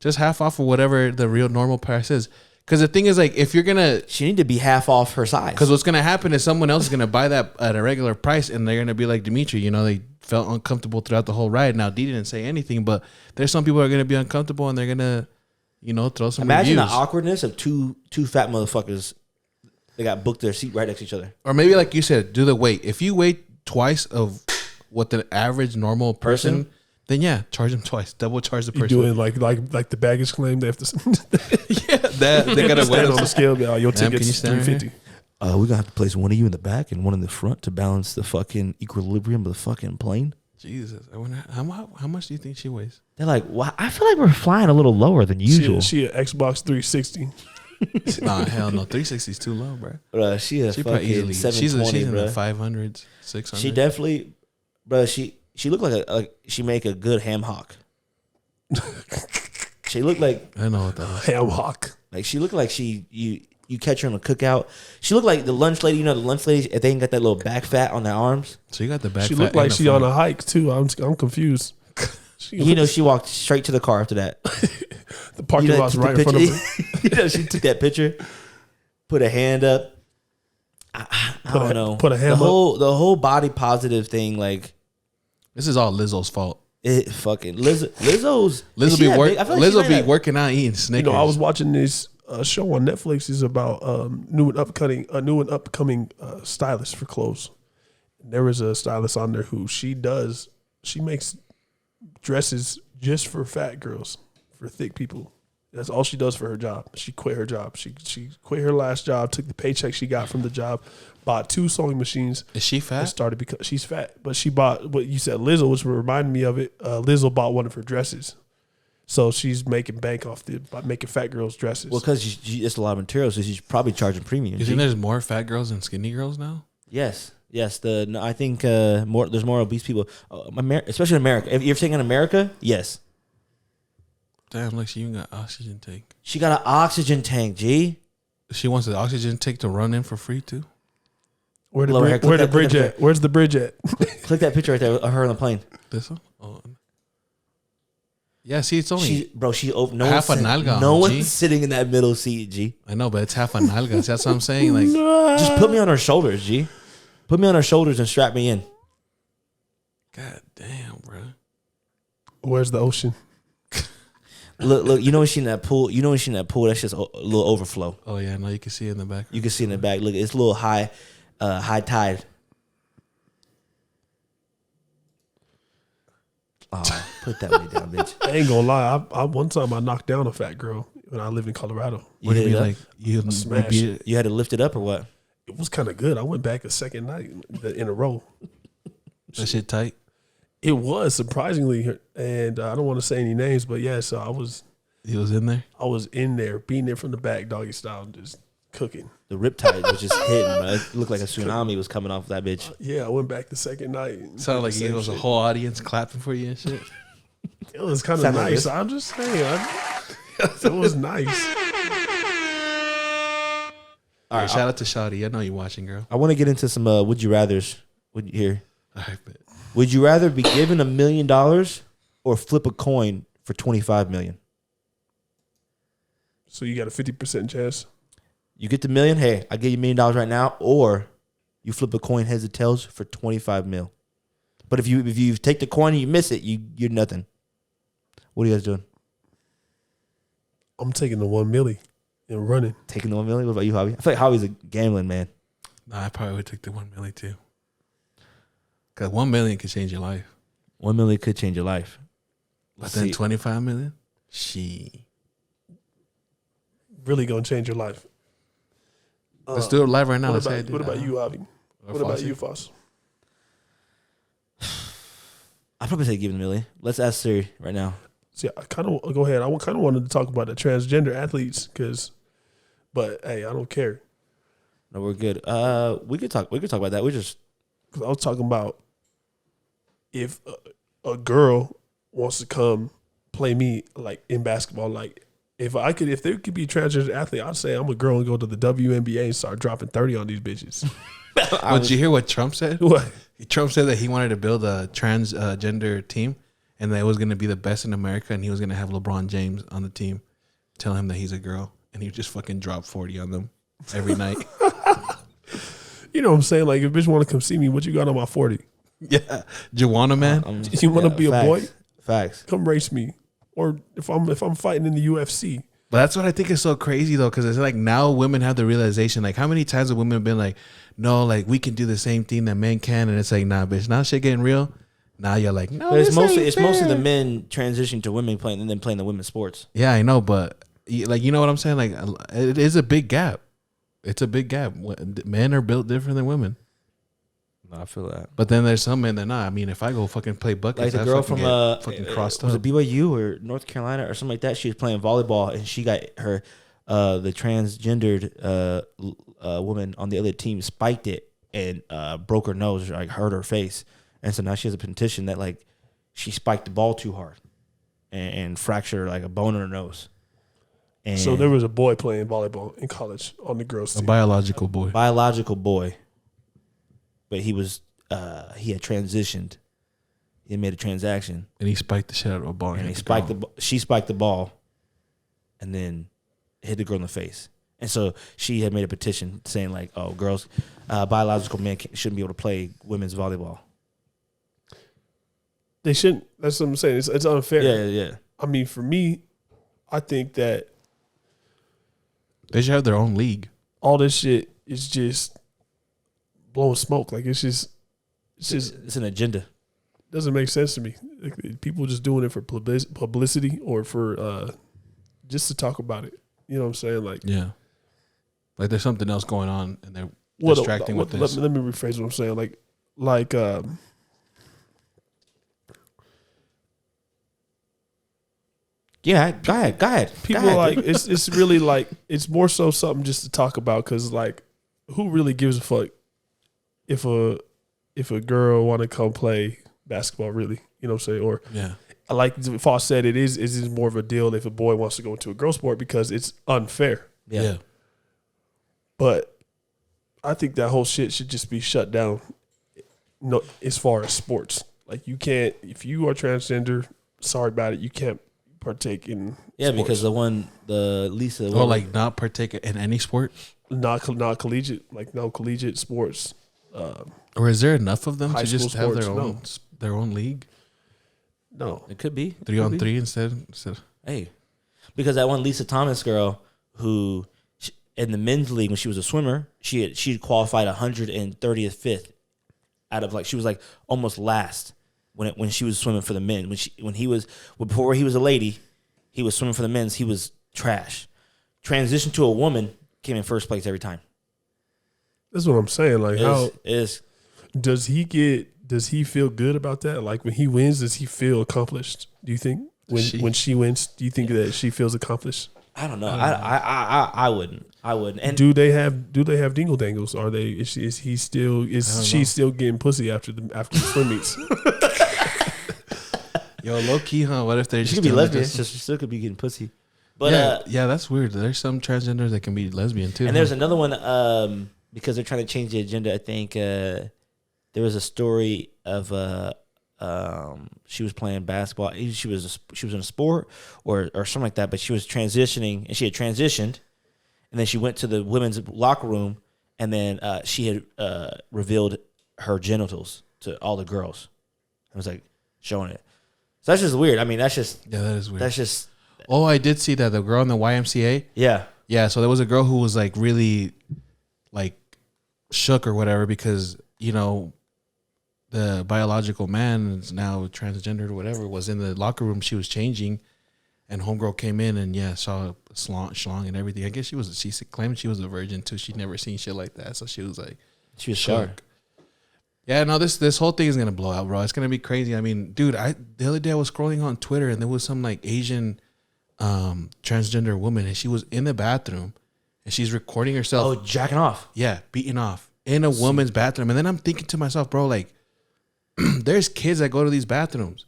Just half off of whatever the real normal price is. Because the thing is, like, if you're gonna, She need to be half off her size. because what's gonna happen is someone else is gonna buy that at a regular price, and they're gonna be like Dimitri. You know, they felt uncomfortable throughout the whole ride. Now D didn't say anything, but there's some people who are gonna be uncomfortable, and they're gonna, you know, throw some Imagine reviews. the awkwardness of two fat motherfuckers. They got booked their seat right next to each other. Or maybe like you said, do the weight. If you weigh twice of what the average normal person, then yeah, charge them twice. Double charge the You person. doing like the baggage claim? They have to Yeah, that they gotta stand on wait. the scale. Be, your Ma'am, can you ticket's stand right $350. We're gonna have to place one of you in the back and one in the front to balance the fucking equilibrium of the fucking plane. Jesus, I wonder how much do you think she weighs? They're like, "Wow, I feel like we're flying a little lower than usual." She an Xbox 360. Nah, hell no. 360 is too low, bro. She a She probably fucking easily. She's 720, in the bro. 500s, 600s. She definitely, bro. She looked like she make a good ham hock. She looked like I know what that is. Ham hock. like she looked like you catch her on a cookout. She looked like the lunch lady. You know the lunch ladies, if they ain't got that little back fat on their arms. So you got the back. She fat looked like and the she on front. a hike too. I'm confused. You know, she walked straight to the car after that. The parking You know, lot's took the right in front of picture- her. You know, she took that picture, put a hand up. I don't know. put a hand up. The whole body positive thing, like This is all Lizzo's fault. it fucking Lizzo's. Lizzo she that big? I feel like she Lizzo might be have- working out eating You Snickers. know, I was watching this show on Netflix. Is about new and upcoming stylist for clothes. There was a stylist on there who she makes dresses just for fat girls, for thick people. That's all she does for her job. She quit her job. She quit her last job, took the paycheck she got from the job, bought 2 sewing machines. Is she fat? And started because she's fat, but she bought what you said, Lizzo, which reminded me of it. Lizzo bought one of her dresses, so she's making bank off by making fat girls dresses. Well, because it's a lot of material, so she's probably charging premium. You think there's more fat girls than skinny girls now? Yes. I think there's more obese people, especially in America. If you're saying in America, yes. Damn, like she even got oxygen tank. She got an oxygen tank, G. She wants the oxygen tank to run in for free too. Where the bridge at? Where's the bridge at? Click that picture right there of her on the plane. This one? Oh. Yeah, see, it's only half a nalga. No one's sitting in that middle seat, G. I know, but it's half a nalga. That's what I'm saying. Like, just put me on her shoulders, G. Put me on her shoulders and strap me in. God damn, bro. Where's the ocean? Look, you know when she in that pool, that's just a little overflow. Oh yeah, no, you can see it in the back. You can see in the back. Look, it's a little high tide. Oh, put that way down, bitch. I ain't gonna lie. I one time I knocked down a fat girl when I lived in Colorado. What do you mean, like you had to lift it up or what? It was kind of good. I went back a second night in a row. That shit tight. It was surprisingly, and I don't want to say any names, but yeah. So He was in there. I was in there, beating it from the back, doggy style, just cooking. The riptide was just hitting, bro. It looked like a tsunami was coming off that bitch. Yeah, I went back the second night. Sounded like it was a whole audience clapping for you and shit. It was kind of nice. I'm just saying, it was nice. All right, shout out to Shawty. I know you're watching, girl. I want to get into some would you rather's. Here. All right, bet. Would you rather be given $1 million or flip a coin for $25 million? So you got a 50% chance. You get the $1 million. Hey, I give you $1 million right now, or you flip a coin heads or tails for $25 million. But if you take the coin and you miss it, you're nothing. What are you guys doing? I'm taking the $1 million and running. Taking the $1 million. What about you, Javi? I feel like Javi's a gambling man. Nah, I probably would take the $1 million too. Because $1 million could change your life. $1 million could change your life. But then $25 million? Really gonna change your life. Let's do it live right now. What about you, Javi? What about you, Foss? I'd probably say give him $1 million. Let's ask Siri right now. See, I kind of go ahead. I kind of wanted to talk about the transgender athletes, but hey, I don't care. No, we're good. We could talk about that. I was talking about if a girl wants to come play me like in basketball, like if there could be a transgender athlete, I'd say I'm a girl and go to the WNBA and start dropping 30 on these bitches. Did you hear what Trump said? What? Trump said that he wanted to build a transgender team and that it was going to be the best in America and he was going to have LeBron James on the team, tell him that he's a girl, and he would just fucking drop 40 on them every night. You know what I'm saying? Like, if a bitch want to come see me, what you got on my 40? Yeah. Juwana, man. You want to be facts, a boy? Facts. Come race me. Or if I'm fighting in the UFC. But that's what I think is so crazy, though, because it's like now women have the realization. Like, how many times have women been like, no, like, we can do the same thing that men can? And it's like, nah, bitch. Now shit getting real. Now you're like, no, but it's mostly the men transitioning to women playing and then playing the women's sports. Yeah, I know. But, like, you know what I'm saying? Like, it is a big gap. It's a big gap. Men are built different than women. No, I feel that. But then there's some men that not. I mean, if I go fucking play buckets, like the girl from fucking crossed was up. it BYU or North Carolina or something like that? She was playing volleyball and she got her the transgendered woman on the other team spiked it and broke her nose, or like hurt her face, and so now she has a petition that like she spiked the ball too hard and fractured like a bone in her nose. And so there was a boy playing volleyball in college on the girls' team. A biological boy. But he was he had transitioned. He had made a transaction. And he spiked the shit out of a ball. And she spiked the ball and then hit the girl in the face. And so she had made a petition saying like, oh, girls, biological men shouldn't be able to play women's volleyball. They shouldn't. That's what I'm saying. It's unfair. Yeah. I mean, for me, I think that they should have their own league. All this shit is just blowing smoke. Like it's an agenda. doesn't make sense to me. Like, people just doing it for publicity or for just to talk about it. You know what I'm saying? Like, yeah, like there's something else going on, and they're distracting with this. Let me rephrase what I'm saying. Like. Yeah, go ahead. People like it's really like it's more so something just to talk about because like who really gives a fuck if a girl want to come play basketball, really, you know what I'm saying? Or like Foss said, it is more of a deal if a boy wants to go into a girl sport because it's unfair. Yeah. But I think that whole shit should just be shut down. No, as far as sports, like you can't, if you are transgender, sorry about it, you can't partake in sports. Because the Lisa like not partake in any sport, not collegiate, like no collegiate sports. Or is there enough of them to just have their own league? No, it could be 3-on-3 instead. Hey, because that one Lisa Thomas girl who in the men's league when she was a swimmer, she had qualified 135th out of like she was like almost last. When she was swimming for the men, before he was a lady, he was swimming for the men's. He was trash. Transition to a woman, came in first place every time. That's what I'm saying. Like, does he feel good about that? Like when he wins, does he feel accomplished? Do you think when she wins, do you think that she feels accomplished? I don't know. I wouldn't. And do they have dingle dangles? Are they? Is she still getting pussy after the swim meets? Yo, low key, huh? What if they're she could be lesbian? She still could be getting pussy. But yeah, that's weird. There's some transgenders that can be lesbian too. And there's another one because they're trying to change the agenda. I think there was a story of she was playing basketball. She was in a sport or something like that. But she was transitioning, and she had transitioned, and then she went to the women's locker room, and then she had revealed her genitals to all the girls. I was like showing it. So that's just weird. I mean, that's just that is weird. That's just. Oh, I did see that the girl in the YMCA. Yeah. So there was a girl who was like really, like, shook or whatever because the biological man is now transgendered or whatever was in the locker room. She was changing, and homegirl came in and saw a schlong and everything. I guess she claimed she was a virgin too. She'd never seen shit like that, so she was shocked. Yeah, no, this whole thing is gonna blow out, bro. It's gonna be crazy. I mean, dude, the other day I was scrolling on Twitter and there was some like Asian transgender woman and she was in the bathroom and she's recording herself. Oh, jacking off. Yeah, beating off in a woman's bathroom. And then I'm thinking to myself, bro, like, there's kids that go to these bathrooms.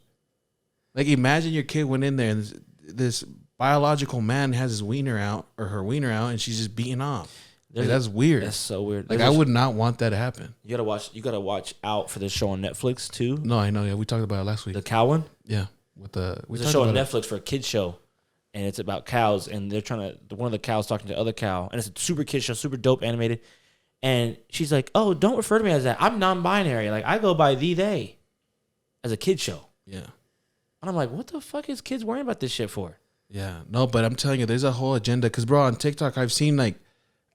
Like, imagine your kid went in there and this biological man has his wiener out or her wiener out and she's just beating off. Like, that's weird. That's so weird. Like, I would not want that to happen. You gotta watch out for this show on Netflix too. No, I know. Yeah, we talked about it last week. The cow one. Yeah, it's a show on Netflix for a kids show, and it's about cows, and they're one of the cows talking to the other cow, and it's a super kid show, super dope, animated. And she's like, "Oh, don't refer to me as that. I'm non-binary. Like I go by they, as a kid show." Yeah. And I'm like, "What the fuck is kids worrying about this shit for?" Yeah. No, but I'm telling you, there's a whole agenda. Because, bro, on TikTok, I've seen like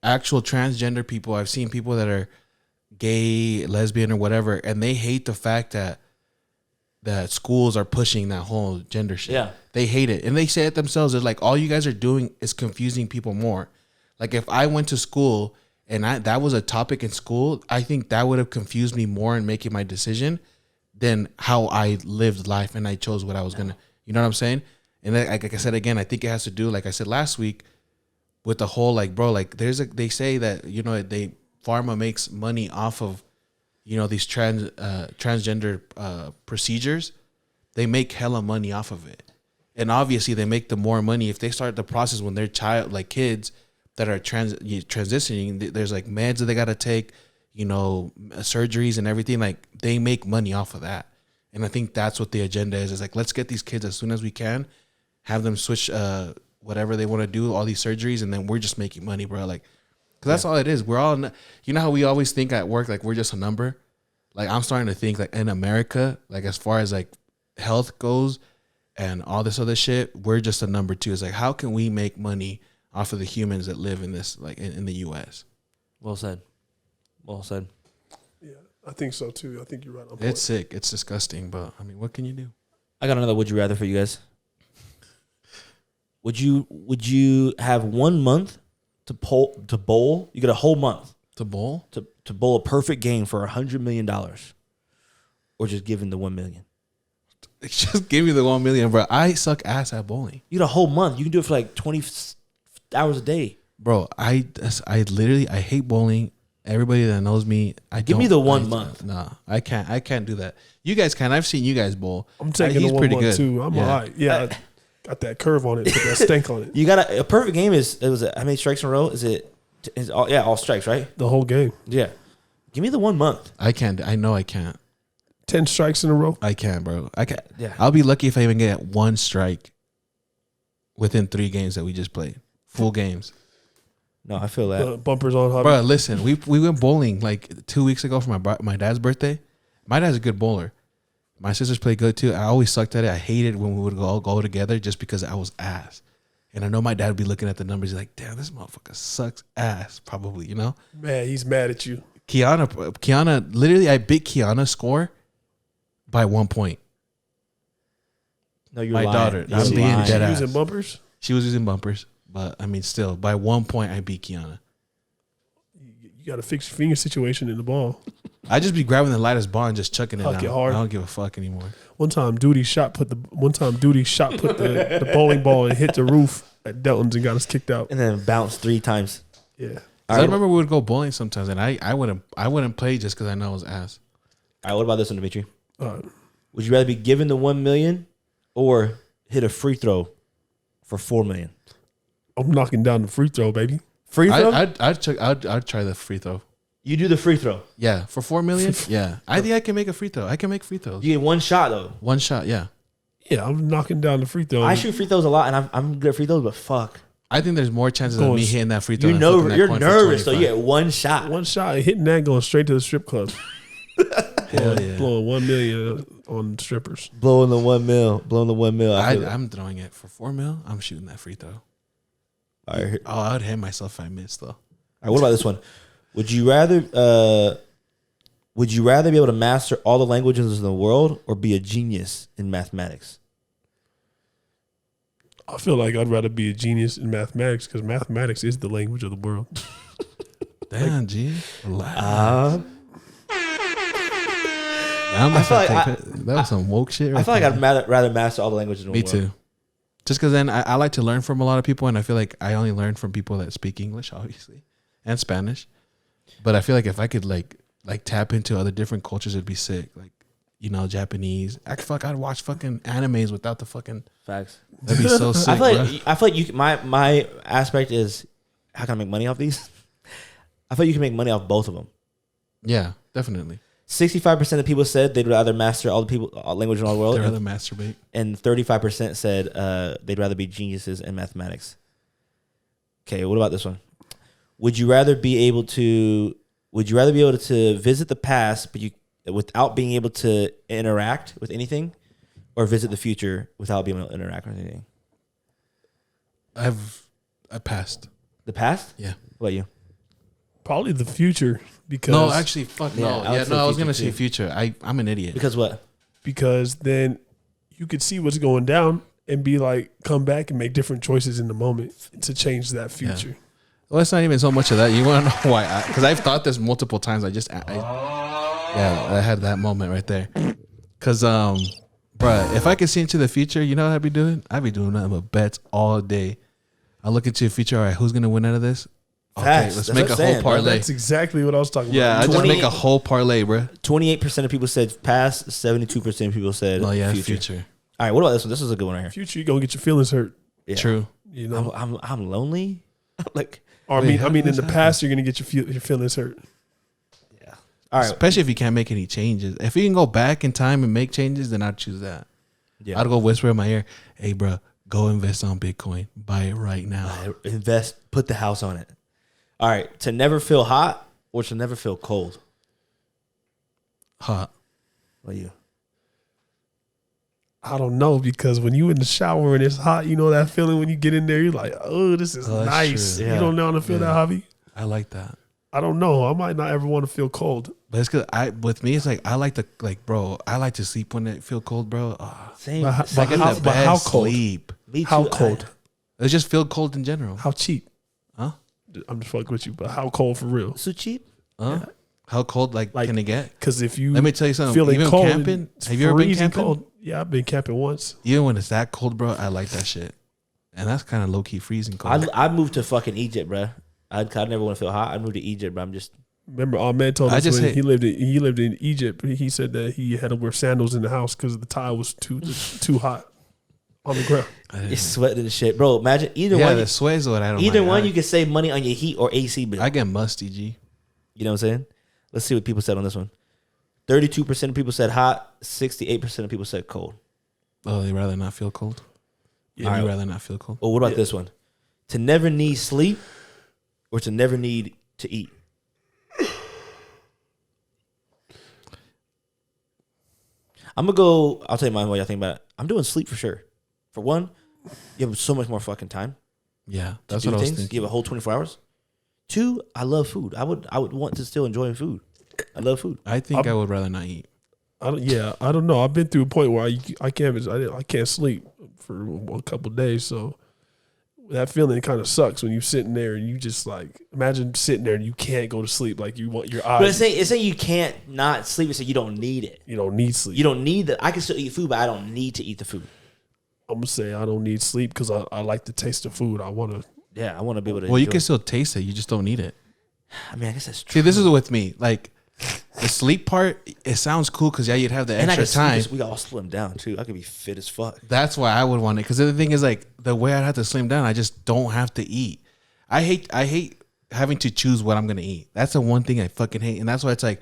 actual transgender people. I've seen people that are gay, lesbian, or whatever, and they hate the fact that schools are pushing that whole gender shit. Yeah. They hate it. And they say it themselves. It's like, all you guys are doing is confusing people more. Like, if I went to school and that was a topic in school, I think that would have confused me more in making my decision than how I lived life and I chose what I was going to, you know what I'm saying? And like I said, again, I think it has to do, like I said last week, with the whole, like, bro, like they say that, pharma makes money off of, these transgender procedures. They make hella money off of it. And obviously they make the more money if they start the process when they're kids that are transitioning. There's like meds that they got to take, surgeries and everything. Like, they make money off of that. And I think that's what the agenda is like, let's get these kids as soon as we can, have them switch, whatever they want to do, all these surgeries, and then we're just making money, bro. Like, because that's all it is. We're all, you know how we always think at work, like, we're just a number? Like, I'm starting to think, like, in America, like, as far as, like, health goes and all this other shit, we're just a number too. It's like, how can we make money off of the humans that live in this, like, in the U.S.? Well said. Yeah. I think so too. I think you're right on point. It's sick. It's disgusting. But I mean, what can you do? I got another would you rather for you guys. Would you have 1 month to bowl? You get a whole month To bowl? to bowl a perfect game for $100 million, or just giving the $1 million. Just give me the 1 million, bro. I suck ass at bowling, You get a whole month. You can do it for like 20 hours a day. bro. I literally hate bowling. Everybody that knows me, Give me the 1 month. Nah, I can't do that. You guys can. I've seen you guys bowl. I'm taking He's the 1 pretty month good too. I'm all right. Yeah, got that curve on it, put that stank on it. You got a perfect game is how many strikes in a row? Is all strikes, right? The whole game. Yeah. Give me the 1 month. I can't. I know I can't. 10 strikes in a row. I can't, bro. I can't. Yeah. I'll be lucky if I even get one strike within 3 games that we just played. Full games. No, I feel that. Bumpers on Javi. Bro, listen, we went bowling like 2 weeks ago for my dad's birthday. My dad's a good bowler. My sisters play good too. I always sucked at it. I hated when we would all go together just because I was ass. And I know my dad would be looking at the numbers. He's like, damn, this motherfucker sucks ass, probably, you know? Man, he's mad at you. Kiana, literally, I beat Kiana's score by 1 point. No, you're My lying. daughter. You're I'm being lying. dead ass. Using bumpers. She was using bumpers, but I mean, still, by 1 point, I beat Kiana. You got to fix your finger situation in the ball. I just be grabbing the lightest bar and just chucking it Huck out. it hard. I don't give a fuck anymore. One time, Duty shot put the bowling ball and hit the roof at Delton's and got us kicked out. And then bounce 3 times. Yeah. I remember we would go bowling sometimes, and I wouldn't play just because I know I was ass. All right, what about this one, Dimitri? Uh, Would you rather be given the $1 million or hit a free throw for $4 million? I'm knocking down the free throw, baby. Free throw? I'd try the free throw. You do the free throw. Yeah, for $4 million. Yeah, I think I can make a free throw. I can make free throws. You get one shot though. One shot. Yeah, Yeah, I'm knocking down the free throw. I shoot free throws a lot, and I'm good at free throws, but fuck. I think there's more chances of me hitting that free throw. You're nervous, so you get one shot. One shot, hitting that, going straight to the strip club. Hell yeah. Blowing $1 million on strippers. Blowing the $1 million. I'm throwing it for $4 million. I'm shooting that free throw. All right. Oh, I would hate myself if I missed though. All right, what about this one? Would you rather be able to master all the languages in the world or be a genius in mathematics? I feel like I'd rather be a genius in mathematics because mathematics is the language of the world. Damn, G. Relax. That was some woke shit. Right I feel like there. I'd rather master all the languages in the Me world. too. Just because then I like to learn from a lot of people, and I feel like I only learn from people that speak English, obviously, and Spanish. But I feel like if I could like tap into other different cultures, it'd be sick. Like, you know, Japanese. I'd watch fucking animes without the fucking Facts. That'd be so sick. I feel like my aspect is how can I make money off these? I feel like you can make money off both of them. Yeah, definitely. 65% of people said they'd rather master all languages in all the world. They'd rather masturbate. And 35% said they'd rather be geniuses in mathematics. Okay, what about this one? Would you rather be able to visit the past without being able to interact with anything, or visit the future without being able to interact with anything? I passed. The past? Yeah. What about you? Probably the future because No, actually, fuck no. I I was gonna say future. I'm an idiot. Because what? because then you could see what's going down and be like, come back and make different choices in the moment to change that future. Well, it's not even so much of that. You want to know why? Because I've thought this multiple times. I had that moment right there. Because, bruh, if I could see into the future, you know what I'd be doing? I'd be doing nothing but bets all day. I look into the future. All right, who's gonna win out of this? Okay, Facts. let's That's make what a I'm whole saying, bro. parlay. That's exactly what I was talking Yeah, I about. just make a whole parlay, bro. 28% of people said past. 72% of people said Oh yeah, future. future. All right, what about this one? This is a good one right here. Future, you're gonna get your feelings hurt. Yeah. True. You know, I'm lonely. Like, or Wait, I mean, in how's the that past, you're gonna get your feelings hurt. yeah. All right. Especially if you can't make any changes. If you can go back in time and make changes, then I'd choose that. Yeah. I'd go whisper in my ear, "Hey, bro, go invest on Bitcoin. Buy it right now." Invest. Put the house on it. All right. To never feel hot or to never feel cold. Hot. What about you? I don't know because when you in the shower and it's hot, you know that feeling when you get in there, you're like, oh, this is Oh, that's nice. true. Yeah. You don't know how to feel Yeah. that, Javi? I like that. I don't know. I might not ever want to feel cold. But it's because with me, it's like I like to bro. I like to sleep when it feel cold, bro. Same. But how cold? Sleep. How cold? It just feel cold in general. How cheap? Huh? I'm just fucking with you, but how cold for real? So cheap? Huh? Yeah. How cold like can it get? Because if you let me tell you something. Feeling even cold, camping. Have you ever been camping? Cold. Yeah, I've been camping once. Even when it's that cold, bro, I like that shit. And that's kind of low key freezing cold. I moved to fucking Egypt, bro. I never want to feel hot. I moved to Egypt, but I'm just. Remember, Ahmed told us when he lived in Egypt. He said that he had to wear sandals in the house because the tile was too hot on the ground. You're sweating and shit, bro. Imagine either one. Yeah, the sweat's what I don't. Either one, you can save money on your heat or AC bill. I get musty, G. You know what I'm saying? Let's see what people said on this one. 32% of people said hot. 68% of people said cold. Oh, they rather not feel cold. Yeah, right. I'd rather not feel cold. Oh, what about this one? To never need sleep or to never need to eat? I'm going to go, I'll tell you mine what y'all think about it. I'm doing sleep for sure. For one, you have so much more fucking time. Yeah, that's what I was thinking. You have a whole 24 hours. Two, I love food. I would want to still enjoy food. I love food. I think I would rather not eat. I don't know. I've been through a point where I can't sleep for a couple of days. So that feeling kind of sucks when you're sitting there and you just like imagine sitting there and you can't go to sleep. Like you want your eyes. But it's saying you can't not sleep. It's saying you don't need it. You don't need sleep. You don't need that. I can still eat food, but I don't need to eat the food. I'm gonna say I don't need sleep because I like the taste of food. I want to. Yeah, I want to be able to. Well, you can still taste it. You just don't need it. I mean, I guess that's true. See, this is with me. Like the sleep part, it sounds cool because you'd have the extra time. We all slim down too. I could be fit as fuck. That's why I would want it. Because the thing is, like the way I'd have to slim down, I just don't have to eat. I hate having to choose what I'm gonna eat. That's the one thing I fucking hate, and that's why it's like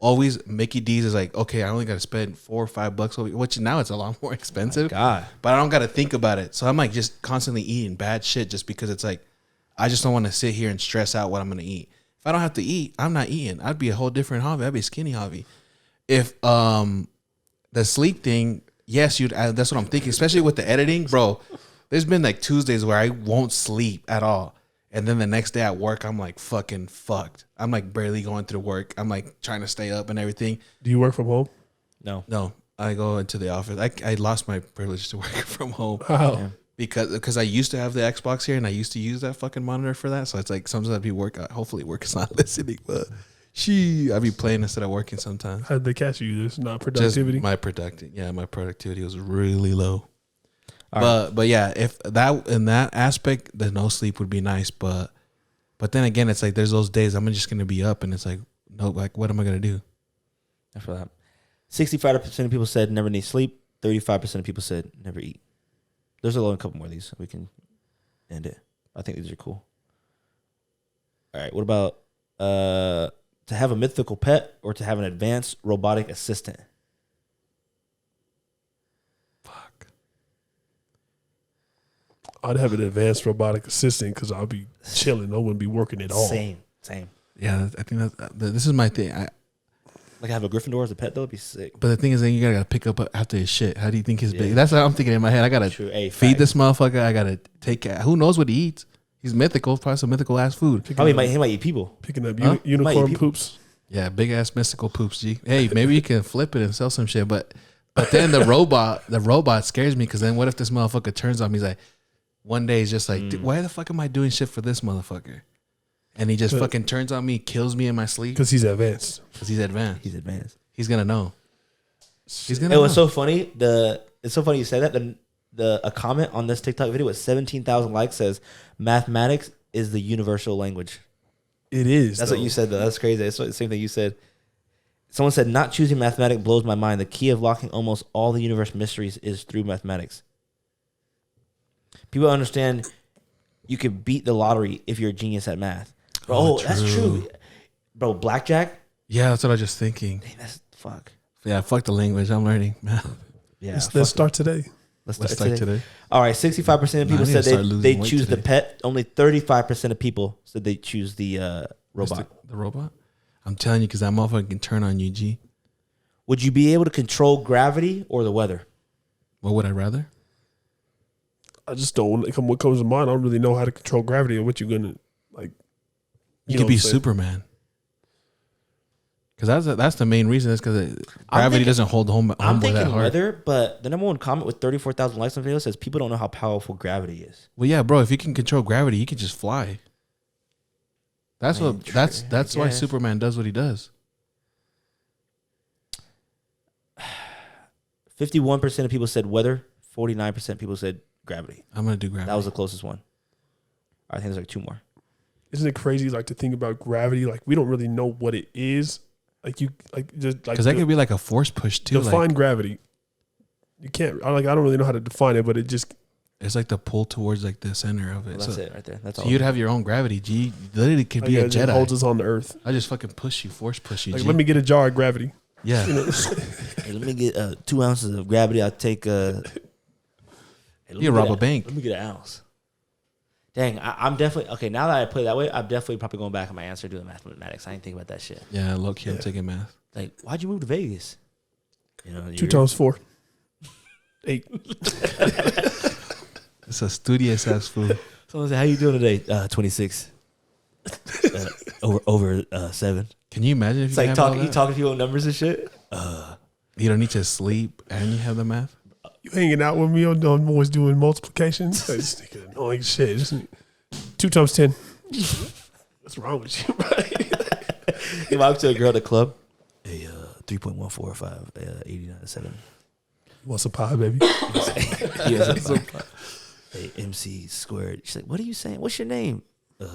always Mickey D's is like, okay, I only got to spend $4 or $5, which now it's a lot more expensive. God, but I don't got to think about it. So I'm like just constantly eating bad shit just because it's like I just don't want to sit here and stress out what I'm gonna eat. If I don't have to eat, I'm not eating. I'd be a whole different Javi. I'd be a skinny Javi. If the sleep thing, yes, that's what I'm thinking. Especially with the editing, bro. There's been like Tuesdays where I won't sleep at all, and then the next day at work, I'm like fucking fucked. I'm like barely going through work. I'm like trying to stay up and everything. Do you work from home? No. I go into the office. I lost my privilege to work from home. Wow. Yeah. Because I used to have the Xbox here and I used to use that fucking monitor for that. So it's like sometimes I'd be hopefully work is not listening, but I'd be playing instead of working sometimes. How did they catch you? There's not productivity. Just my productivity was really low. But yeah, if that in that aspect, the no sleep would be nice. But then again, it's like there's those days I'm just gonna be up and it's like no, like what am I gonna do? After that, 65% of people said never need sleep. 35% of people said never eat. There's a couple more of these. We can end it. I think these are cool. All right. What about to have a mythical pet or to have an advanced robotic assistant? Fuck. I'd have an advanced robotic assistant because I'll be chilling. I wouldn't be working at all. Same. Yeah, I think this is my thing. Like have a Gryffindor as a pet though, it'd be sick. But the thing is, then you gotta pick up after his shit. How do you think his big? That's what I'm thinking in my head. I gotta feed this motherfucker. I gotta take care. Who knows what he eats? He's mythical. Probably some mythical ass food. He might eat people. Picking up unicorn poops. Yeah, big ass mystical poops. G. Hey, maybe you can flip it and sell some shit. But then the robot scares me because then what if this motherfucker turns on me? He's like, one day he's just like, why the fuck am I doing shit for this motherfucker? And he just fucking turns on me, kills me in my sleep. Because he's advanced. He's advanced. He's gonna know. It was so funny. It's so funny you said that. A comment on this TikTok video with 17,000 likes says, "Mathematics is the universal language." It is. That's what you said though. That's crazy. It's the same thing you said. Someone said, "Not choosing mathematics blows my mind. The key of locking almost all the universe mysteries is through mathematics." People understand you can beat the lottery if you're a genius at math. Bro, that's true. Bro, blackjack? Yeah, that's what I was just thinking. Dang, that's fuck. Yeah, fuck the language. I'm learning. Yeah, let's start today. Let's start today. All right, 65% of people said they choose the pet. Only 35% of people said they choose the robot. The robot? I'm telling you, because that motherfucker can turn on you, G. Would you be able to control gravity or the weather? What would I rather? I just don't. What comes to mind, I don't really know how to control gravity or what you're gonna like. You could be Superman. Because that's the main reason. Is because gravity doesn't hold home. I'm thinking that hard. weather, but the number one comment with 34,000 likes on video says people don't know how powerful gravity is. Well, yeah, bro. If you can control gravity, you can just fly. That's why Superman does what he does. 51% of people said weather. 49% of people said gravity. I'm gonna do gravity. That was the closest one. I think there's like 2 more. Isn't it crazy, like, to think about gravity? Like, we don't really know what it is. Like, you, like, just like, because that could be like a force push too. Define gravity. You can't. I don't really know how to define it, but it just. It's like the pull towards like the center of it. Well, that's it right there. That's so all. you'd have your own gravity. G literally could be a Jedi. It holds us on the earth. I just fucking push you, force push you. Like, G. let me get a jar of gravity. Yeah. You know? Hey, let me get 2 ounces of gravity. I'll take you rob a bank. Let me get an ounce. Dang, I'm definitely okay. Now that I put it that way, I'm definitely probably going back on my answer doing mathematics. I didn't think about that shit. Yeah, low key, I'm taking math. Like, why'd you move to Vegas? You know, 2 times 4. 8. It's a studious ass food. Someone said, "How you doing today?" 26. over 7. Can you imagine if it's you like talking to people numbers and shit? You don't need to sleep and you have the math. You hanging out with me on always doing multiplication? This nigga annoying shit. Just 2 times 10. What's wrong with you, right? You walk to a girl at the club. Hey, 3.145, 89.7. What's a pie, baby? Hey, MC squared. She's like, "What are you saying? What's your name?" The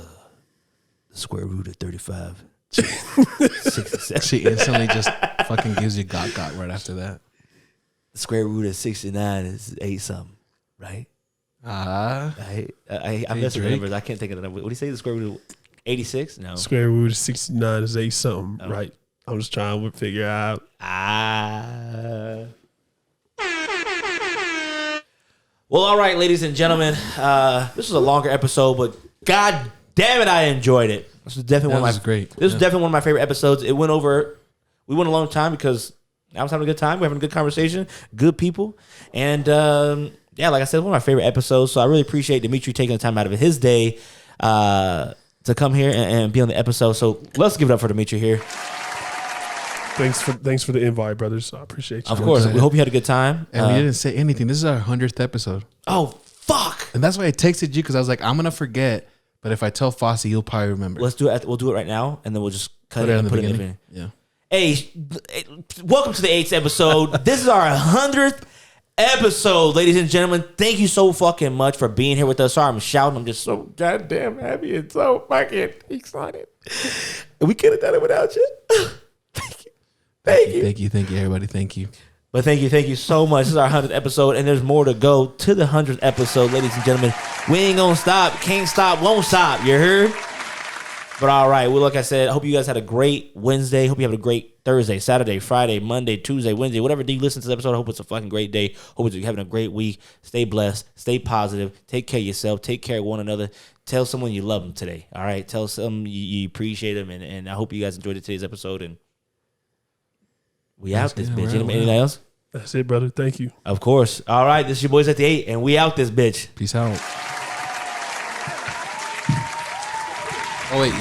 square root of 35. 67. She instantly just fucking gives you got right after that. The square root of 69 is 8 something, right? I'm messing with numbers. I can't think of the number. What do you say? The square root of 86? No. Square root of 69 is 8 something, right? I'm just trying to figure out. Well, all right, ladies and gentlemen. This was a longer episode, but god damn it, I enjoyed it. This was definitely great. This was definitely one of my favorite episodes. It went over. We went a long time because I was having a good time. We're having a good conversation, good people, and yeah, like I said, one of my favorite episodes. So I really appreciate Dimitri taking the time out of his day to come here and be on the episode. So let's give it up for Dimitri here. Thanks for the invite, brothers. I appreciate you. Of course, we hope you had a good time. And we didn't say anything. This is our 100th episode. Oh fuck! And that's why I texted you because I was like, I'm gonna forget. But if I tell Fossie, he'll probably remember. Let's do it. We'll do it right now, and then we'll just cut it and put it in the beginning. Yeah. Hey, welcome to the 8th episode. This is our 100th episode, ladies and gentlemen. Thank you so fucking much for being here with us. Sorry, I'm shouting. I'm just so goddamn happy and so fucking excited. We could have done it without you. Thank you, everybody. Thank you. But thank you so much. This is our 100th episode, and there's more to go to the 100th episode, ladies and gentlemen. We ain't gonna stop, can't stop, won't stop. You heard? But all right, well, like I said, I hope you guys had a great Wednesday. Hope you have a great Thursday, Saturday, Friday, Monday, Tuesday, Wednesday, whatever day you listen to this episode. I hope it's a fucking great day. Hope you're having a great week. Stay blessed. Stay positive. Take care of yourself. Take care of one another. Tell someone you love them today. All right? Tell someone you appreciate them. And I hope you guys enjoyed today's episode. And we out this bitch. Anything else? That's it, brother. Thank you. Of course. All right. This is your boys at the 8, and we out this bitch. Peace out. Oh, wait.